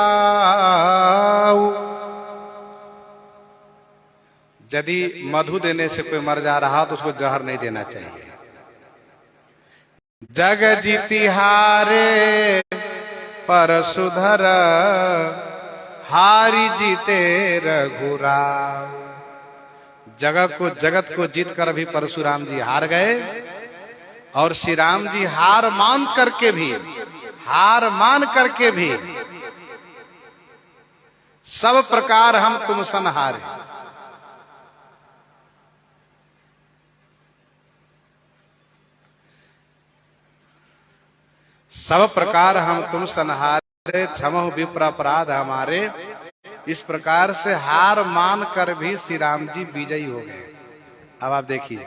यदि मधु देने से कोई मर जा रहा तो उसको जहर नहीं देना चाहिए। जग जीती हारे पर सुधर, हारी जीते रघुराव। जगत को जीत कर भी परशुराम जी हार गए, और श्री राम जी हार मान करके भी सब प्रकार हम तुम सन हारे। सब प्रकार हम तुम सनहारे, क्षमो विप्र अपराध हमारे। इस प्रकार से हार मान कर भी श्री राम जी विजयी हो गए। अब आप देखिए,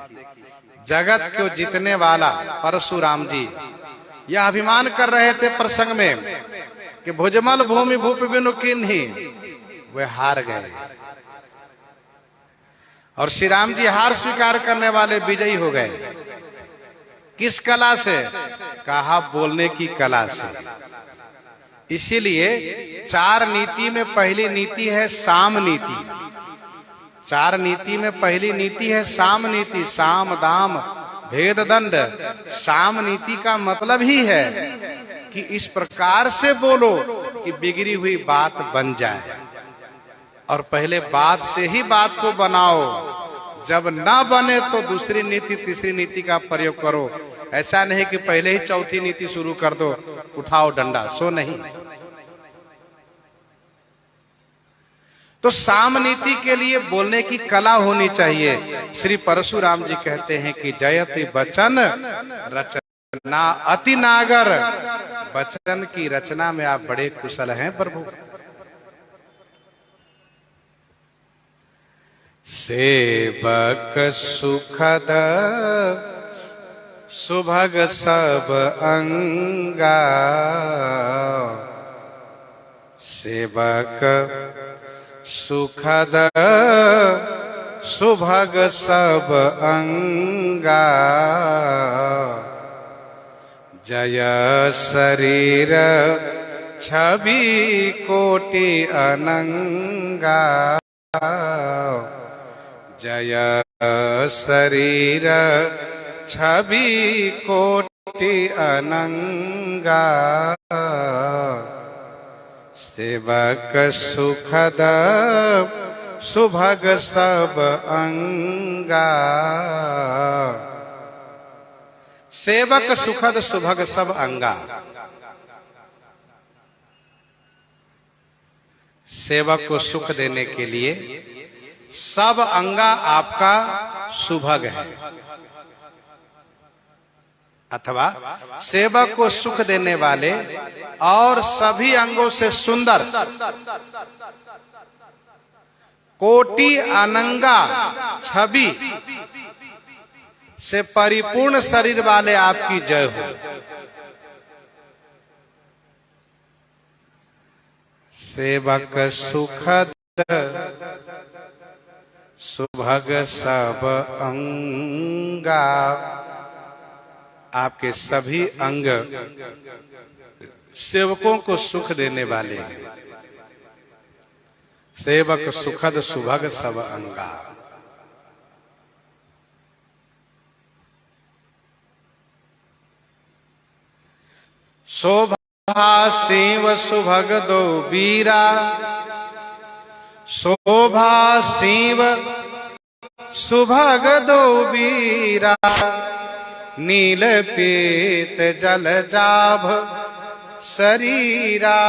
जगत को जीतने वाला परशुराम जी यह अभिमान कर रहे थे प्रसंग में कि भुजमल भूमि भूप बिनु किन्ही, वे हार गए। और श्री राम जी हार स्वीकार करने वाले विजयी हो गए। किस कला से? कहा बोलने की कला से। इसीलिए 4 नीति में पहली नीति है साम नीति। 4 नीति में पहली नीति है साम नीति। साम दाम भेद दंड। साम नीति का मतलब ही है कि इस प्रकार से बोलो कि बिगड़ी हुई बात बन जाए, और पहले बात से ही बात को बनाओ। जब ना बने तो दूसरी नीति तीसरी नीति का प्रयोग करो। ऐसा नहीं कि पहले ही चौथी नीति शुरू कर दो, उठाओ डंडा, सो नहीं। तो साम नीति के लिए बोलने की कला होनी चाहिए। श्री परशुराम जी कहते हैं कि जयति वचन रचना अति नागर। वचन की रचना में आप बड़े कुशल हैं प्रभु। सेवक सुखद सुभग सब अंगा। सेवक सुखद सुभग सब अंगा। जय शरीर छवि कोटि अनंगा। जय शरीर छवि कोटि अनंगा। सेवक सुखद सुभग सब अंगा। सेवक सुखद सुभग सब अंगा। सेवक को सुख देने के लिए सब अंगा आपका सुभग है, अथवा सेवक को सुख देने वाले और सभी अंगों से सुंदर कोटि अनंगा छवि से परिपूर्ण शरीर वाले आपकी जय हो। सेवक सुखद सुभग सब अंगा। आपके सभी अंग सेवकों को सुख देने वाले हैं। सेवक सुखद सुभग सब अंगा। शोभा शिव सुभग दो वीरा। शोभा शिव सुभग दो वीरा। नील पीत जल जाभ शरीरा।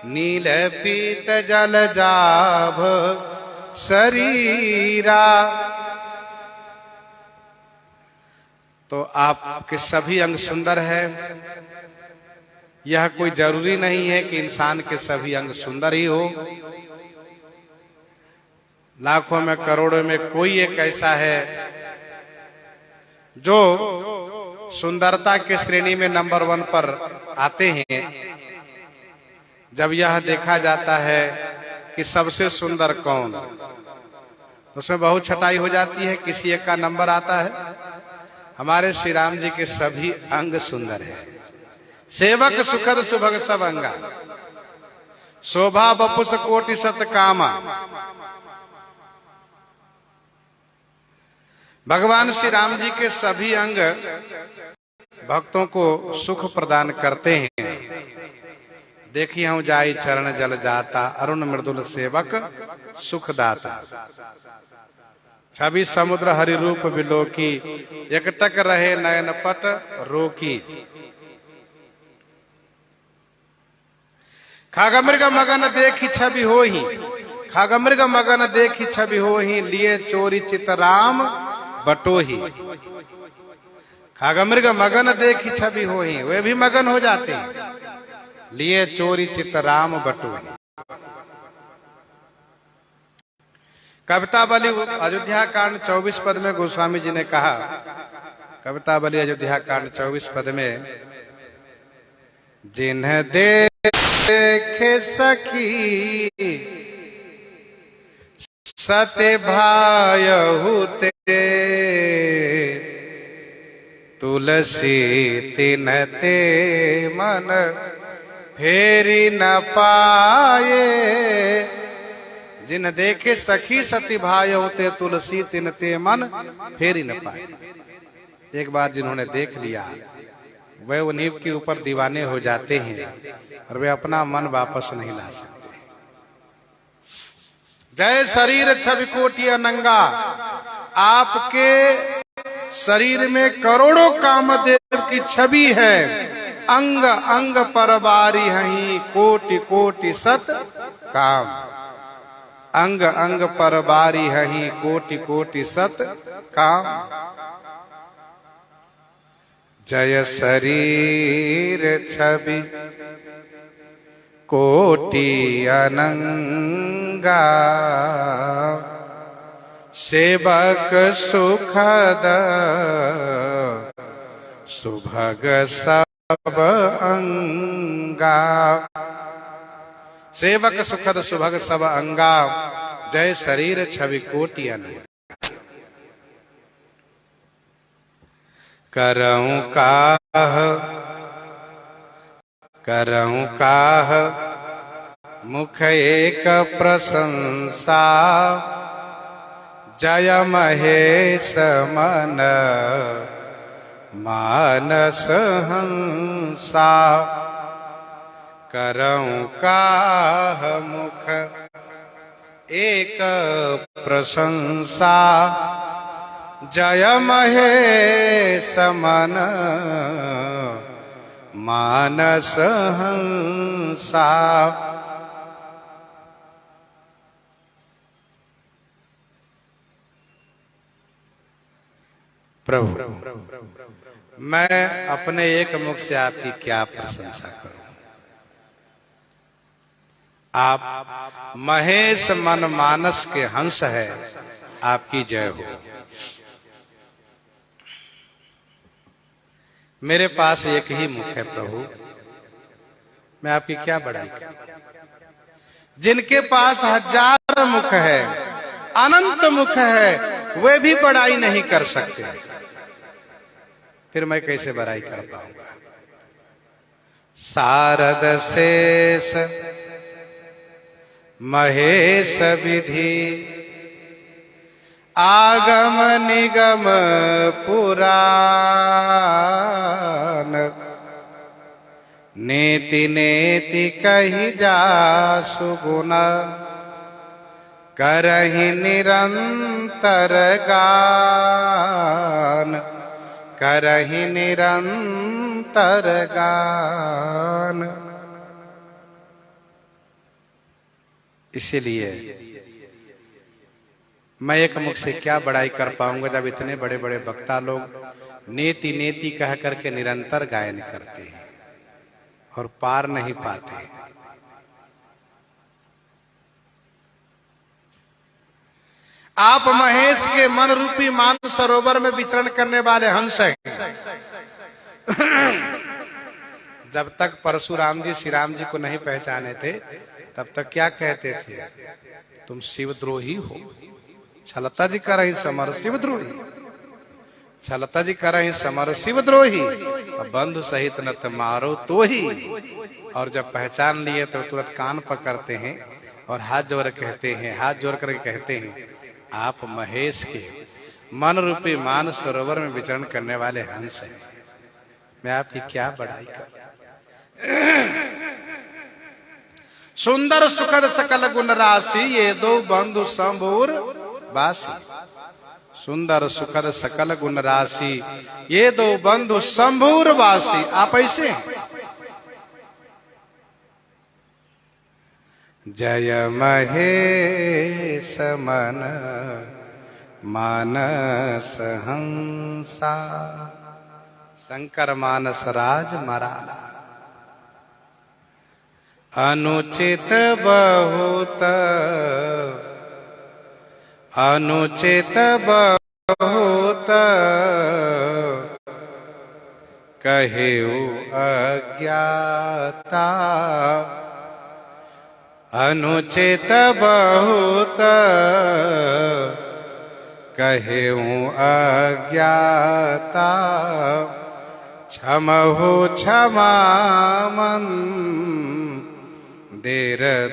नील पीत जल जाभ शरीरा। तो आपके सभी अंग सुंदर है। यह कोई जरूरी नहीं है कि इंसान के सभी अंग सुंदर ही हो। लाखों में करोड़ों में कोई एक ऐसा है जो सुंदरता के श्रेणी में नंबर 1 पर आते हैं। जब यह देखा जाता है कि सबसे सुंदर कौन, तो उसमें बहुत छटाई हो जाती है, किसी एक का नंबर आता है। हमारे श्री राम जी के सभी अंग सुंदर है। सेवक सुखद सुभग सब अंगा। शोभा बपुस कोटि सत कामा। भगवान श्री राम जी के सभी अंग भक्तों को सुख प्रदान करते हैं। देखिए हूं जाई चरण जल जाता। अरुण मृदुल सेवक सुखदाता। छवि समुद्र हरि रूप बिलोकी। एकटक रहे नयन पट रोकी। खागमृग मगन देखी छवि होही। खागमृग मगन देखी छवि होही। लिए चोरी चित राम बटोही। खागमृग मगन देखी छवि होही, वे भी मगन हो जाते हैं। लिए चोरी चित राम बटोही। कविता बलि अयोध्या कांड 24 पद में गोस्वामी जी ने कहा, कविता बलि अयोध्या कांड 24 पद में, जिन्ह दे देखे सखी सत्य भायहुते तुलसी तिनते मन फेरी न पाए। जिन देखे सखी सती भाई होते तुलसी तिनते मन फेरी न पाए। एक बार जिन्होंने देख लिया वे उन्हीं के ऊपर दीवाने हो जाते हैं और वे अपना मन वापस नहीं ला सकते। जय शरीर छवि कोटि अनंगा, आपके शरीर में करोड़ों कामदेव की छवि है। अंग अंग पर बारी हहीं कोटि कोटि सत काम। अंग अंग पर बारी हहीं कोटि कोटि सत काम। जय शरीर छवि कोटि अनंगा, सेवक सुखद सुभग सब अंगा। सेवक सुखद सुभग सब अंगा, जय शरीर छवि कोटि अनंगा। करऊं काह मुख एक प्रशंसा, जय महेश मन मानस हंसा। करऊं काह मुख एक प्रशंसा, जय महेश मन मानस हंसा। प्रभु मैं अपने एक मुख से आपकी क्या प्रशंसा करूं। आप महेश मन मानस के हंस है, आपकी जय हो। मेरे पास एक ही मुख है प्रभु, मैं आपकी क्या बड़ाई करूं। जिनके पास हजार मुख है, अनंत मुख है, वे भी बड़ाई नहीं कर सकते, फिर मैं कैसे बड़ाई कर पाऊंगा। शारद शेष महेश विधि, आगम निगम पुराण। नेति नेति कही जासु गुण, करहि निरंतर गान। करहि निरंतर गान। इसीलिए मैं एक मुख से क्या बड़ाई कर पाऊंगा, जब इतने बड़े बड़े वक्ता लोग नेति नेति कह करके निरंतर गायन करते हैं और पार नहीं पाते। आप महेश के मन रूपी मान सरोवर में विचरण करने वाले हंस हैं। जब तक परशुराम जी श्री राम जी को नहीं पहचाने थे, तब तक क्या कहते थे, तुम शिवद्रोही हो। छलता जी कर रही समर शिवद्रोही, छलता जी कर रही समर शिवद्रोही, बंधु सहित न मारो तो ही। और जब पहचान लिए तो तुरंत कान पकड़ते हैं और हाथ जोड़ कहते हैं, हाथ जोड़ करके कहते हैं, आप महेश के मन रूपी मान सरोवर में विचरण करने वाले हंस हैं, मैं आपकी क्या बड़ाई करूं। सुंदर सुखद सकल गुण राशि, ये दो बंधु संभूर बासी। सुंदर सुखद सकल गुण राशि, ये दो बंधु संभूर वासी। आप ऐसे जय महेश मन मानस हंसा, शंकर मानस राज मराला। अनुचित बहुत अनुचित बहुत, कहेउ अज्ञाता अनुचित बहुत कहूँ अज्ञाता, क्षमहु क्षमा मंदिर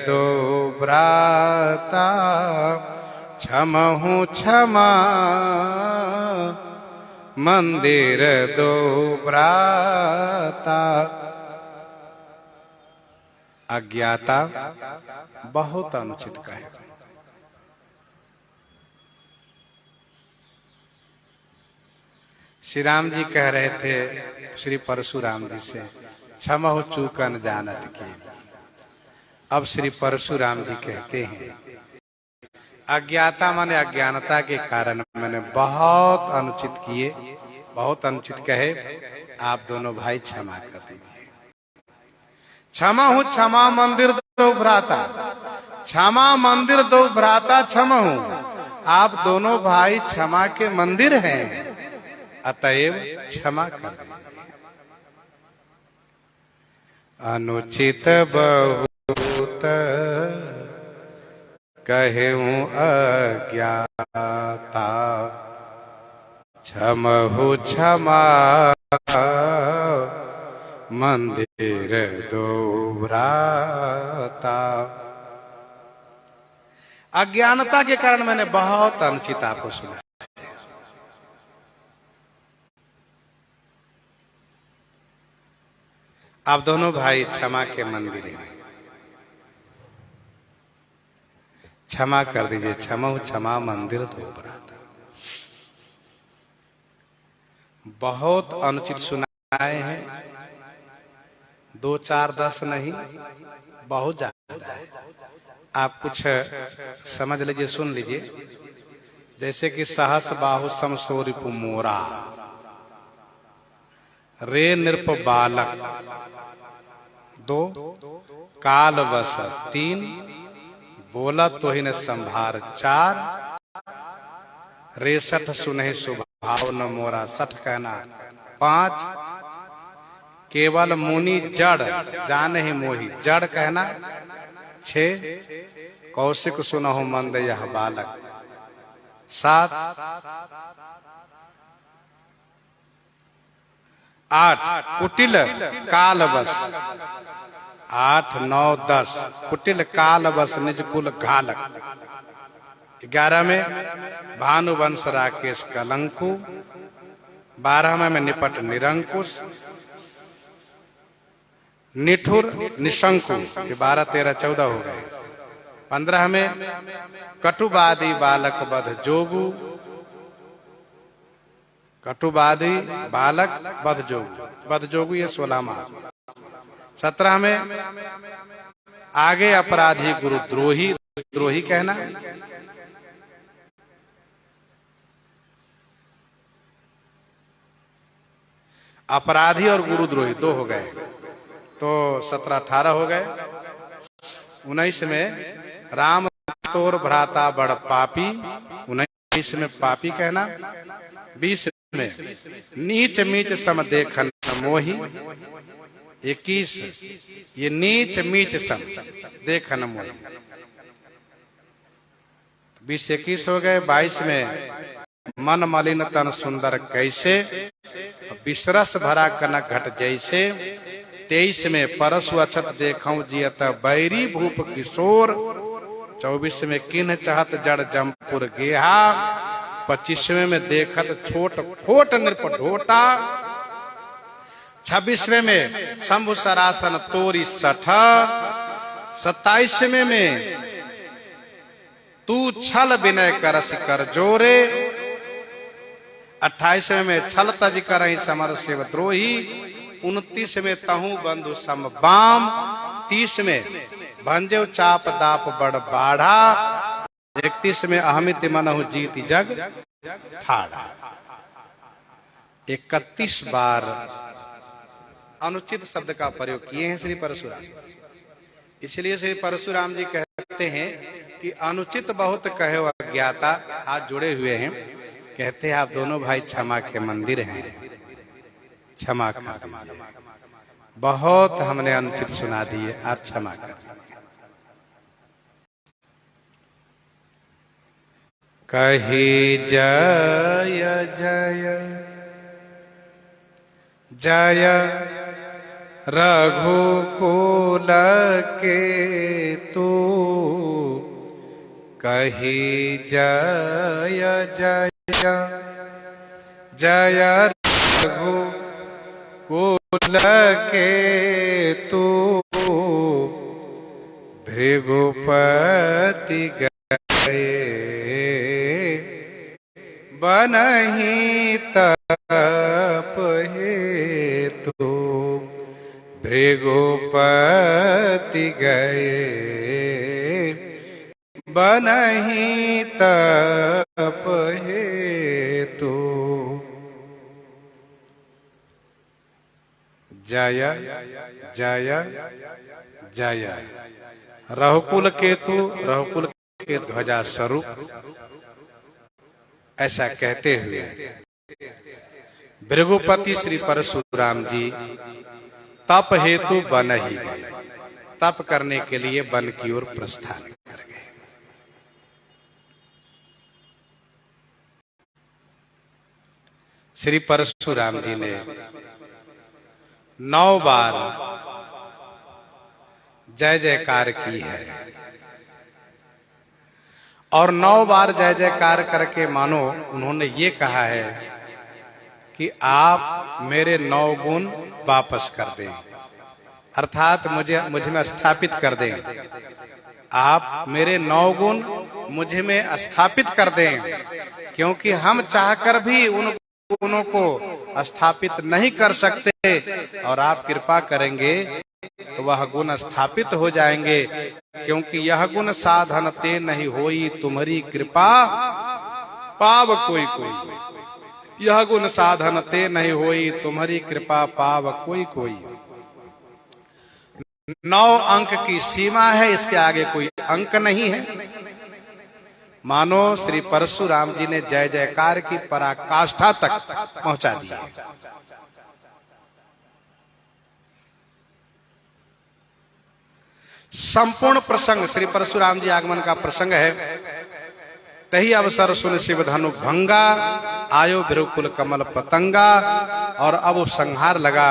दो भ्राता, क्षमहु क्षमा मंदिर दो भ्राता। अज्ञाता बहुत अनुचित कहे। श्री राम जी कह रहे थे श्री परशुराम जी से, क्षमहु चूकन जानत के। अब श्री परशुराम जी कहते हैं अज्ञाता माने अज्ञानता के कारण मैंने बहुत अनुचित किए, बहुत अनुचित कहे, आप दोनों भाई क्षमा कर दीजिए। क्षमा हूं क्षमा मंदिर दो भ्राता, क्षमा मंदिर दो भ्राता क्षमा हूं। आप दोनों भाई क्षमा के मंदिर हैं, अतएव क्षमा कर दीजिए। अनुचित बहुत कहूँ अज्ञाता, क्षमहु क्षमा मंदिर दो भ्राता। अज्ञानता के कारण मैंने बहुत अनुचित आपको सुना। आप दोनों भाई क्षमा के मंदिर हैं, क्षमा कर दीजिए। क्षमा क्षमा मंदिर दो भ्राता। बहुत अनुचित सुनाए हैं, 2 4 10 नहीं, बहुत ज्यादा है। आप कुछ समझ लीजिए, सुन लीजिए। जैसे कि सहस बाहु समसोरिपु मोरा, रे नृप बालक 2, काल वस 3, बोला तो ही न संभार 4, रे सठ सुनहि सुभाव न मोरा 60 कहना 5, केवल मुनि जड़ जाने ही मोही जड़ कहना 6, कौशिक सुनहु मंद यह बालक 7, 8 कुटिल काल बस 8 9 10, कुटिल काल बस निज कुल घालक 11 में भानुवंश राकेश कलंकु, 12 में निपट निरंकुश निठुर निशंकु, ये 12 13 14 हो गए। 15 में कटुवादी बालक बध जोगु, कटुवादी बालक बध जोगु, बध जोगु ये 16वां। 17 में आगे अपराधी गुरु द्रोही, द्रोही कहना। अपराधी और गुरुद्रोही 2 हो गए, तो 17 18 हो गए। 19 में राम तोर भ्राता बड़ पापी, 19 में पापी कहना। 20 में नीच मीच सम देखन मोही, 21 ये नीच मीच सम देखन मोही, 20 21 हो गए। 22 में मन मलिन तन सुंदर कैसे, विसरस भरा कनक घट जैसे। 23 में परसु अछत देखऊं जियत बैरी भूप किशोर। 24 में किन्ह चाहत जड़ जमपुर गेहा। 25वें में देखत छोट खोट नृप ढोटा। 26वें में शंभु सरासन तोरी 60। 27वें में तू छल विनय करस कर जोरे। 28वें में छल तज करहि समर शिव द्रोही। 29 में तहु बंधु सम बाम। 30 में भंजो चाप दाप बड़ बाढ़ा। 31 में अहमित मनहु जीति जग ठाड़ा। 31 बार अनुचित शब्द का प्रयोग किए हैं श्री परशुराम। इसलिए श्री परशुराम जी कहते हैं कि अनुचित बहुत कहे अज्ञाता, हाथ जुड़े हुए हैं। कहते हैं आप दोनों भाई क्षमा के मंदिर हैं, क्षमा कर दीजिए। बहुत हमने अनुचित सुना दिए, आप क्षमा कर दीजिए। कही जय जय जय रघुकुल के तू, कही जय जय जय रघुकुल के तू, भृगुपति गए बनहि तप हेतु, भृगुपति गए बनहि तप हेतु। जय जय जय रघुकुल केतु, रघुकुल के ध्वजा स्वरूप, ऐसा कहते हुए भृगुपति श्री परशुराम जी तप हेतु वन ही गए। तप करने के लिए वन की ओर प्रस्थान कर गए। श्री परशुराम जी ने 9 बार जय जयकार की है और 9 बार जय जयकार करके मानो उन्होंने ये कहा है कि आप मेरे 9 गुण वापस कर दें, अर्थात मुझे में स्थापित कर दें। आप मेरे 9 गुण मुझे में स्थापित कर दें, क्योंकि हम चाहकर भी उन गुणों को स्थापित नहीं कर सकते और आप कृपा करेंगे तो वह गुण स्थापित हो जाएंगे, क्योंकि यह गुण साधन ते नहीं होई तुम्हारी कृपा पाव कोई कोई। यह गुण साधन ते नहीं होई तुम्हारी कृपा पाव कोई कोई। 9 अंक की सीमा है, इसके आगे कोई अंक नहीं है। मानो श्री परशुराम जी ने जय जयकार की पराकाष्ठा तक पहुंचा दिया। संपूर्ण प्रसंग श्री परशुराम जी आगमन का प्रसंग है। तही अवसर सुन शिव धनु भंगा, आयो भृगुकुल कमल पतंगा, और अब संहार लगा।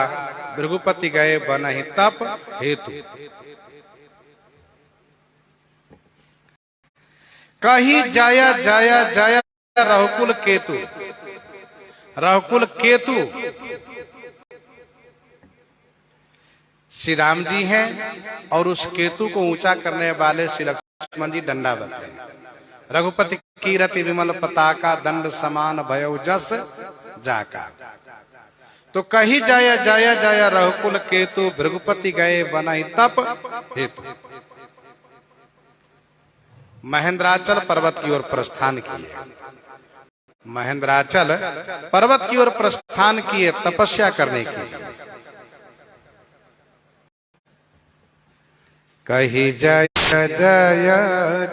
भृगुपति गए बनहि तप हेतु, कही जय जय जय रघुकुल केतु। रघुकुल केतु श्री राम जी हैं और उस केतु को ऊंचा करने वाले श्री लक्ष्मण जी दंडावत हैं। रघुपति कीरति विमल पताका, दंड समान भयउ जस जाका। तो कही जय जय जय रघुकुल केतु, भृगुपति गए बनहि तप हेतु। महेंद्राचल पर्वत की ओर प्रस्थान किए। महेंद्राचल पर्वत की ओर प्रस्थान किए तपस्या करने के लिए। कही जय जय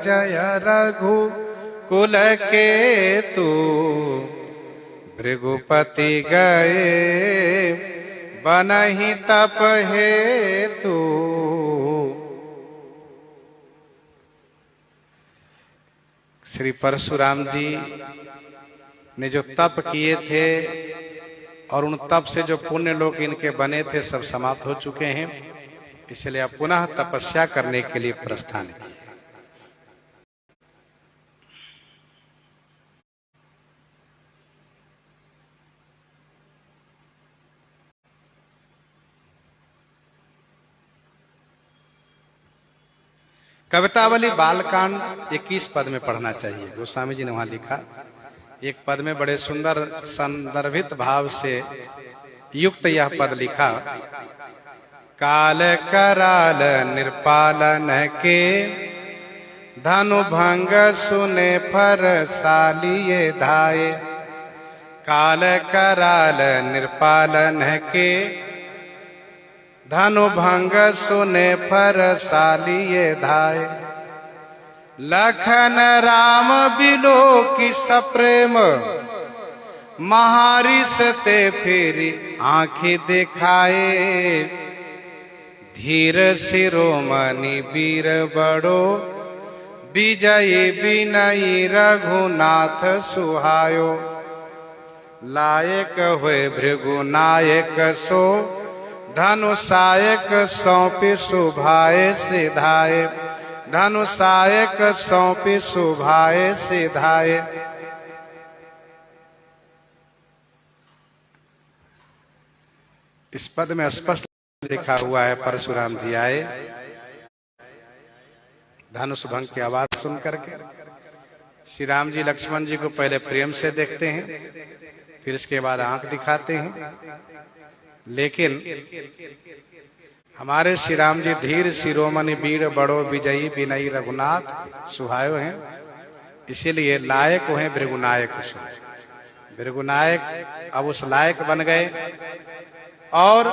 जय रघुकुल केतु, भृगुपति गए बनहि तप हेतु। श्री परशुराम जी ने जो तप किए थे और उन तप से जो पुण्य लोक इनके बने थे सब समाप्त हो चुके हैं, इसलिए अब पुनः तपस्या करने के लिए प्रस्थान किए। कवितावली बालकांड 21 पद में पढ़ना चाहिए। गोस्वामी जी ने वहां लिखा, एक पद में बड़े सुंदर संदर्भित भाव से युक्त यह पद लिखा, काल कराल निर्पालन के, धनु भंग सुने फर सालिये धाये। काल कराल निर्पालन के, धनु भंग सुने फर सालिये धाये। लखन राम बिलो की सप्रेम, महारिस ते फिरी आंखें दिखाए। धीर शिरोमणि वीर बड़ो, विजयी विनयी रघुनाथ सुहायो, लायक हुए भृगुनायक सो, धनुषायक सौंपी शुभाए सिधाए, धनुषायक सौंपी शुभाए सिधाए। इस पद में स्पष्ट लिखा हुआ है परशुराम जी आए, धनुष भंग की आवाज सुन करके श्री राम जी लक्ष्मण जी को पहले प्रेम से देखते हैं, फिर इसके बाद आंख दिखाते हैं। लेकिन हमारे श्री राम जी धीर शिरोमणि वीर बड़ो विजयी विनयी रघुनाथ सुहायो हैं, इसीलिए लायक हुए भृगुनायक। भृगुनायक अब उस लायक बन गए और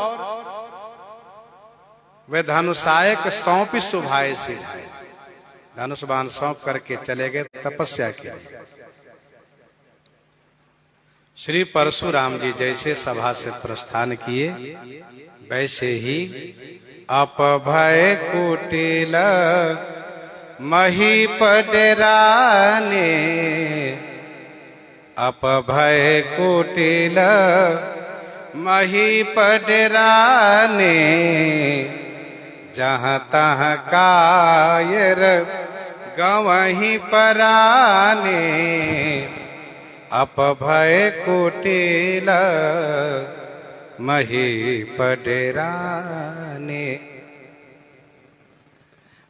वे धनुषायक सौंपी शुभाए सिधाए, धनुष बाण सौंप करके चले गए तपस्या के लिए। श्री परशुराम जी जैसे सभा से प्रस्थान किए, वैसे ही अपभय कुटिल महीप डेराने, अपभय कुटिल महीप डेराने, जहाँ तहाँ कायर गवहीं पराने, अपभय कुटिल महीप डेराने।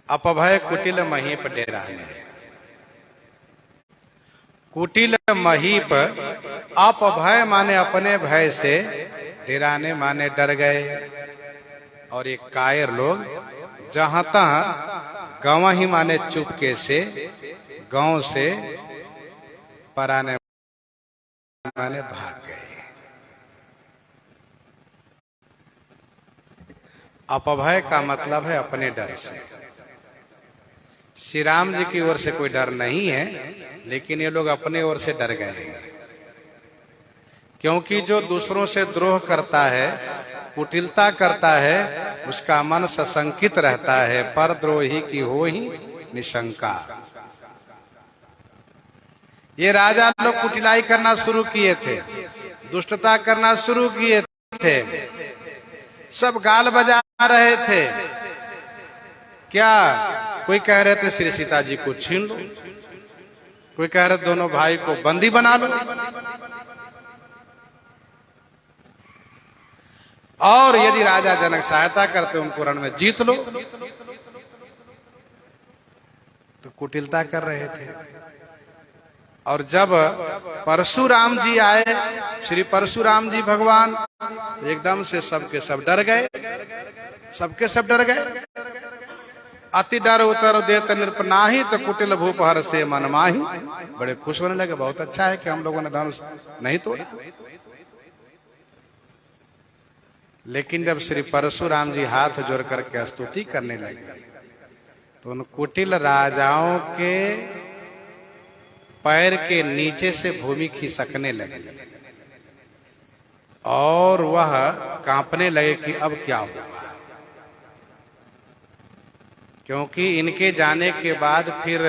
अपभय कुटिल महीप डेराने, कुटिल महीप, अपभय माने अपने भय से, डेराने माने डर गए। और एक कायर लोग जहां तहां गंवही माने चुपके से, गांव से पराने माने भाग गए। अपभय का मतलब है अपने डर से। श्री राम जी की ओर से कोई डर नहीं है, लेकिन ये लोग अपने ओर से डर गए हैं। क्योंकि जो दूसरों से द्रोह करता है, कुटिलता करता है, उसका मन सशंकित रहता है, परद्रोही की हो ही निशंका। ये राजा लोग कुटिलाई करना शुरू किए थे, दुष्टता करना शुरू किए थे, सब गाल बजा रहे थे। क्या कोई कह रहे थे श्री सीता जी को छीन लो, कोई कह रहे दोनों भाई को बंदी बना लो, और यदि राजा जनक सहायता करते उनको रण में जीत लो। तो कुटिलता कर रहे थे। और जब परशुराम जी आए, श्री परशुराम जी भगवान, एकदम से सबके सब डर गए, सबके सब डर गए। अति डर उतर देत नृप नाही, तो कुटिल भूप हर से मन माही। बड़े खुश होने लगे, बहुत अच्छा है कि हम लोगों ने धनुष नहीं तोड़ा। लेकिन जब श्री परशुराम जी हाथ जोड़ करके स्तुति करने लगे, तो उन कुटिल राजाओं के पैर के नीचे से भूमि खिसकने लगी और वह कांपने लगे कि अब क्या होगा। क्योंकि इनके जाने के बाद फिर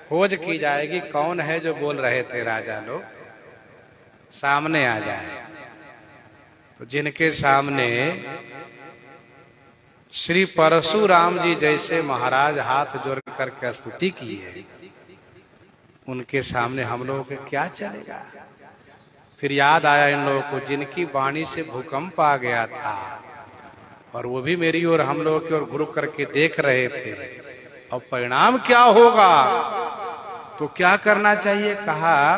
खोज की जाएगी, कौन है जो बोल रहे थे राजा लोग, सामने आ जाए। तो जिनके सामने श्री परशुराम जी जैसे महाराज हाथ जोड़ करके स्तुति की है, उनके सामने हम लोगों के क्या चलेगा। फिर याद आया इन लोगों को, जिनकी वाणी से भूकंप आ गया था और वो भी मेरी ओर, हम लोगों की ओर घुर करके देख रहे थे। अब परिणाम क्या होगा, तो क्या करना चाहिए। कहा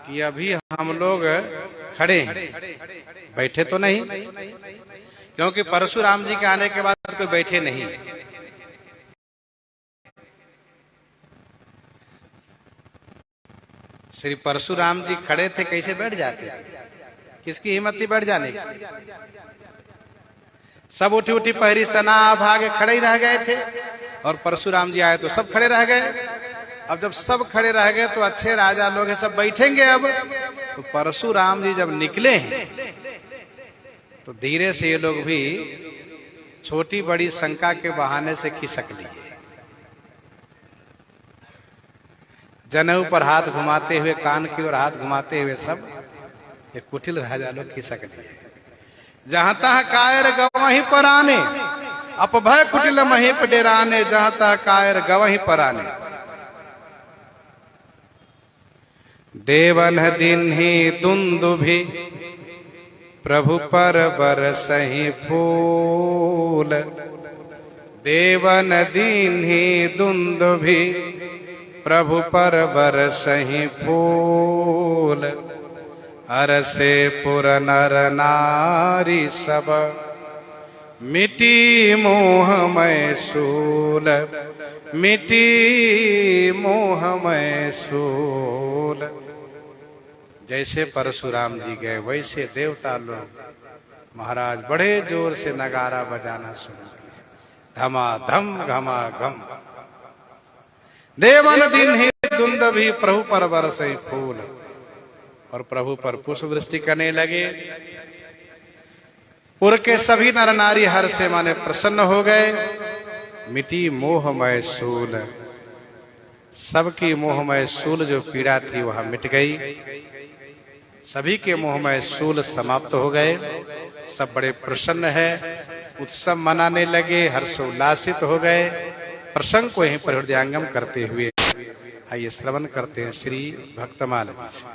कि अभी हम लोग खड़े हैं, बैठे तो नहीं, क्योंकि परशुराम जी के आने के बाद कोई बैठे नहीं है। श्री परशुराम जी खड़े थे, कैसे बैठ जाते, किसकी हिम्मत थी बैठ जाने की। सब उठी उठी पहरी सना भागे खड़े ही रह गए थे, और परशुराम जी आए तो सब खड़े रह गए। अब जब सब खड़े रह गए तो अच्छे राजा लोग हैं, सब बैठेंगे। अब तो परशुराम जी जब निकले हैं तो धीरे से ये लोग भी छोटी बड़ी शंका के बहाने से खिसक लिए। जनेऊ पर हाथ घुमाते हुए, कान की ओर हाथ घुमाते हुए सब ये कुटिल राजा लोग खिसक लिए। जहां तहाँ कायर गवहीं पर आने, अपभय कुटिल महीप डेराने, जहां तहाँ कायर गवहीं पर आने। देवन दिन्हि दुंदुभि प्रभु पर बरसहि फूल। देवन दीन्हि दुंदुभि प्रभु पर बरसहि फूल। अरसे पुर नर नारी सब मिटी मोहमय सूल। मिटी मोहमय सूल। जैसे परशुराम जी गए वैसे देवता लोग महाराज बड़े जोर से नगारा बजाना शुरू किए, धमाधम घमाघम। देवन दिन्हि दुंदुभि प्रभु पर बरसहि फूल। और प्रभु पर पुष्प वृष्टि करने लगे। पुर के सभी नर नारी हर से माने प्रसन्न हो गए। मिटी मोहमय सूल, सबकी मोहमय सूल जो पीड़ा थी वह मिट गई। सभी के मोहमय सूल समाप्त हो गए। सब बड़े प्रसन्न है, उत्सव मनाने लगे, हर्षोल्लासित हो गए। प्रसंग को यहीं पर हृदयांगम करते हुए आइए श्रवण करते हैं श्री भक्तमाल जी।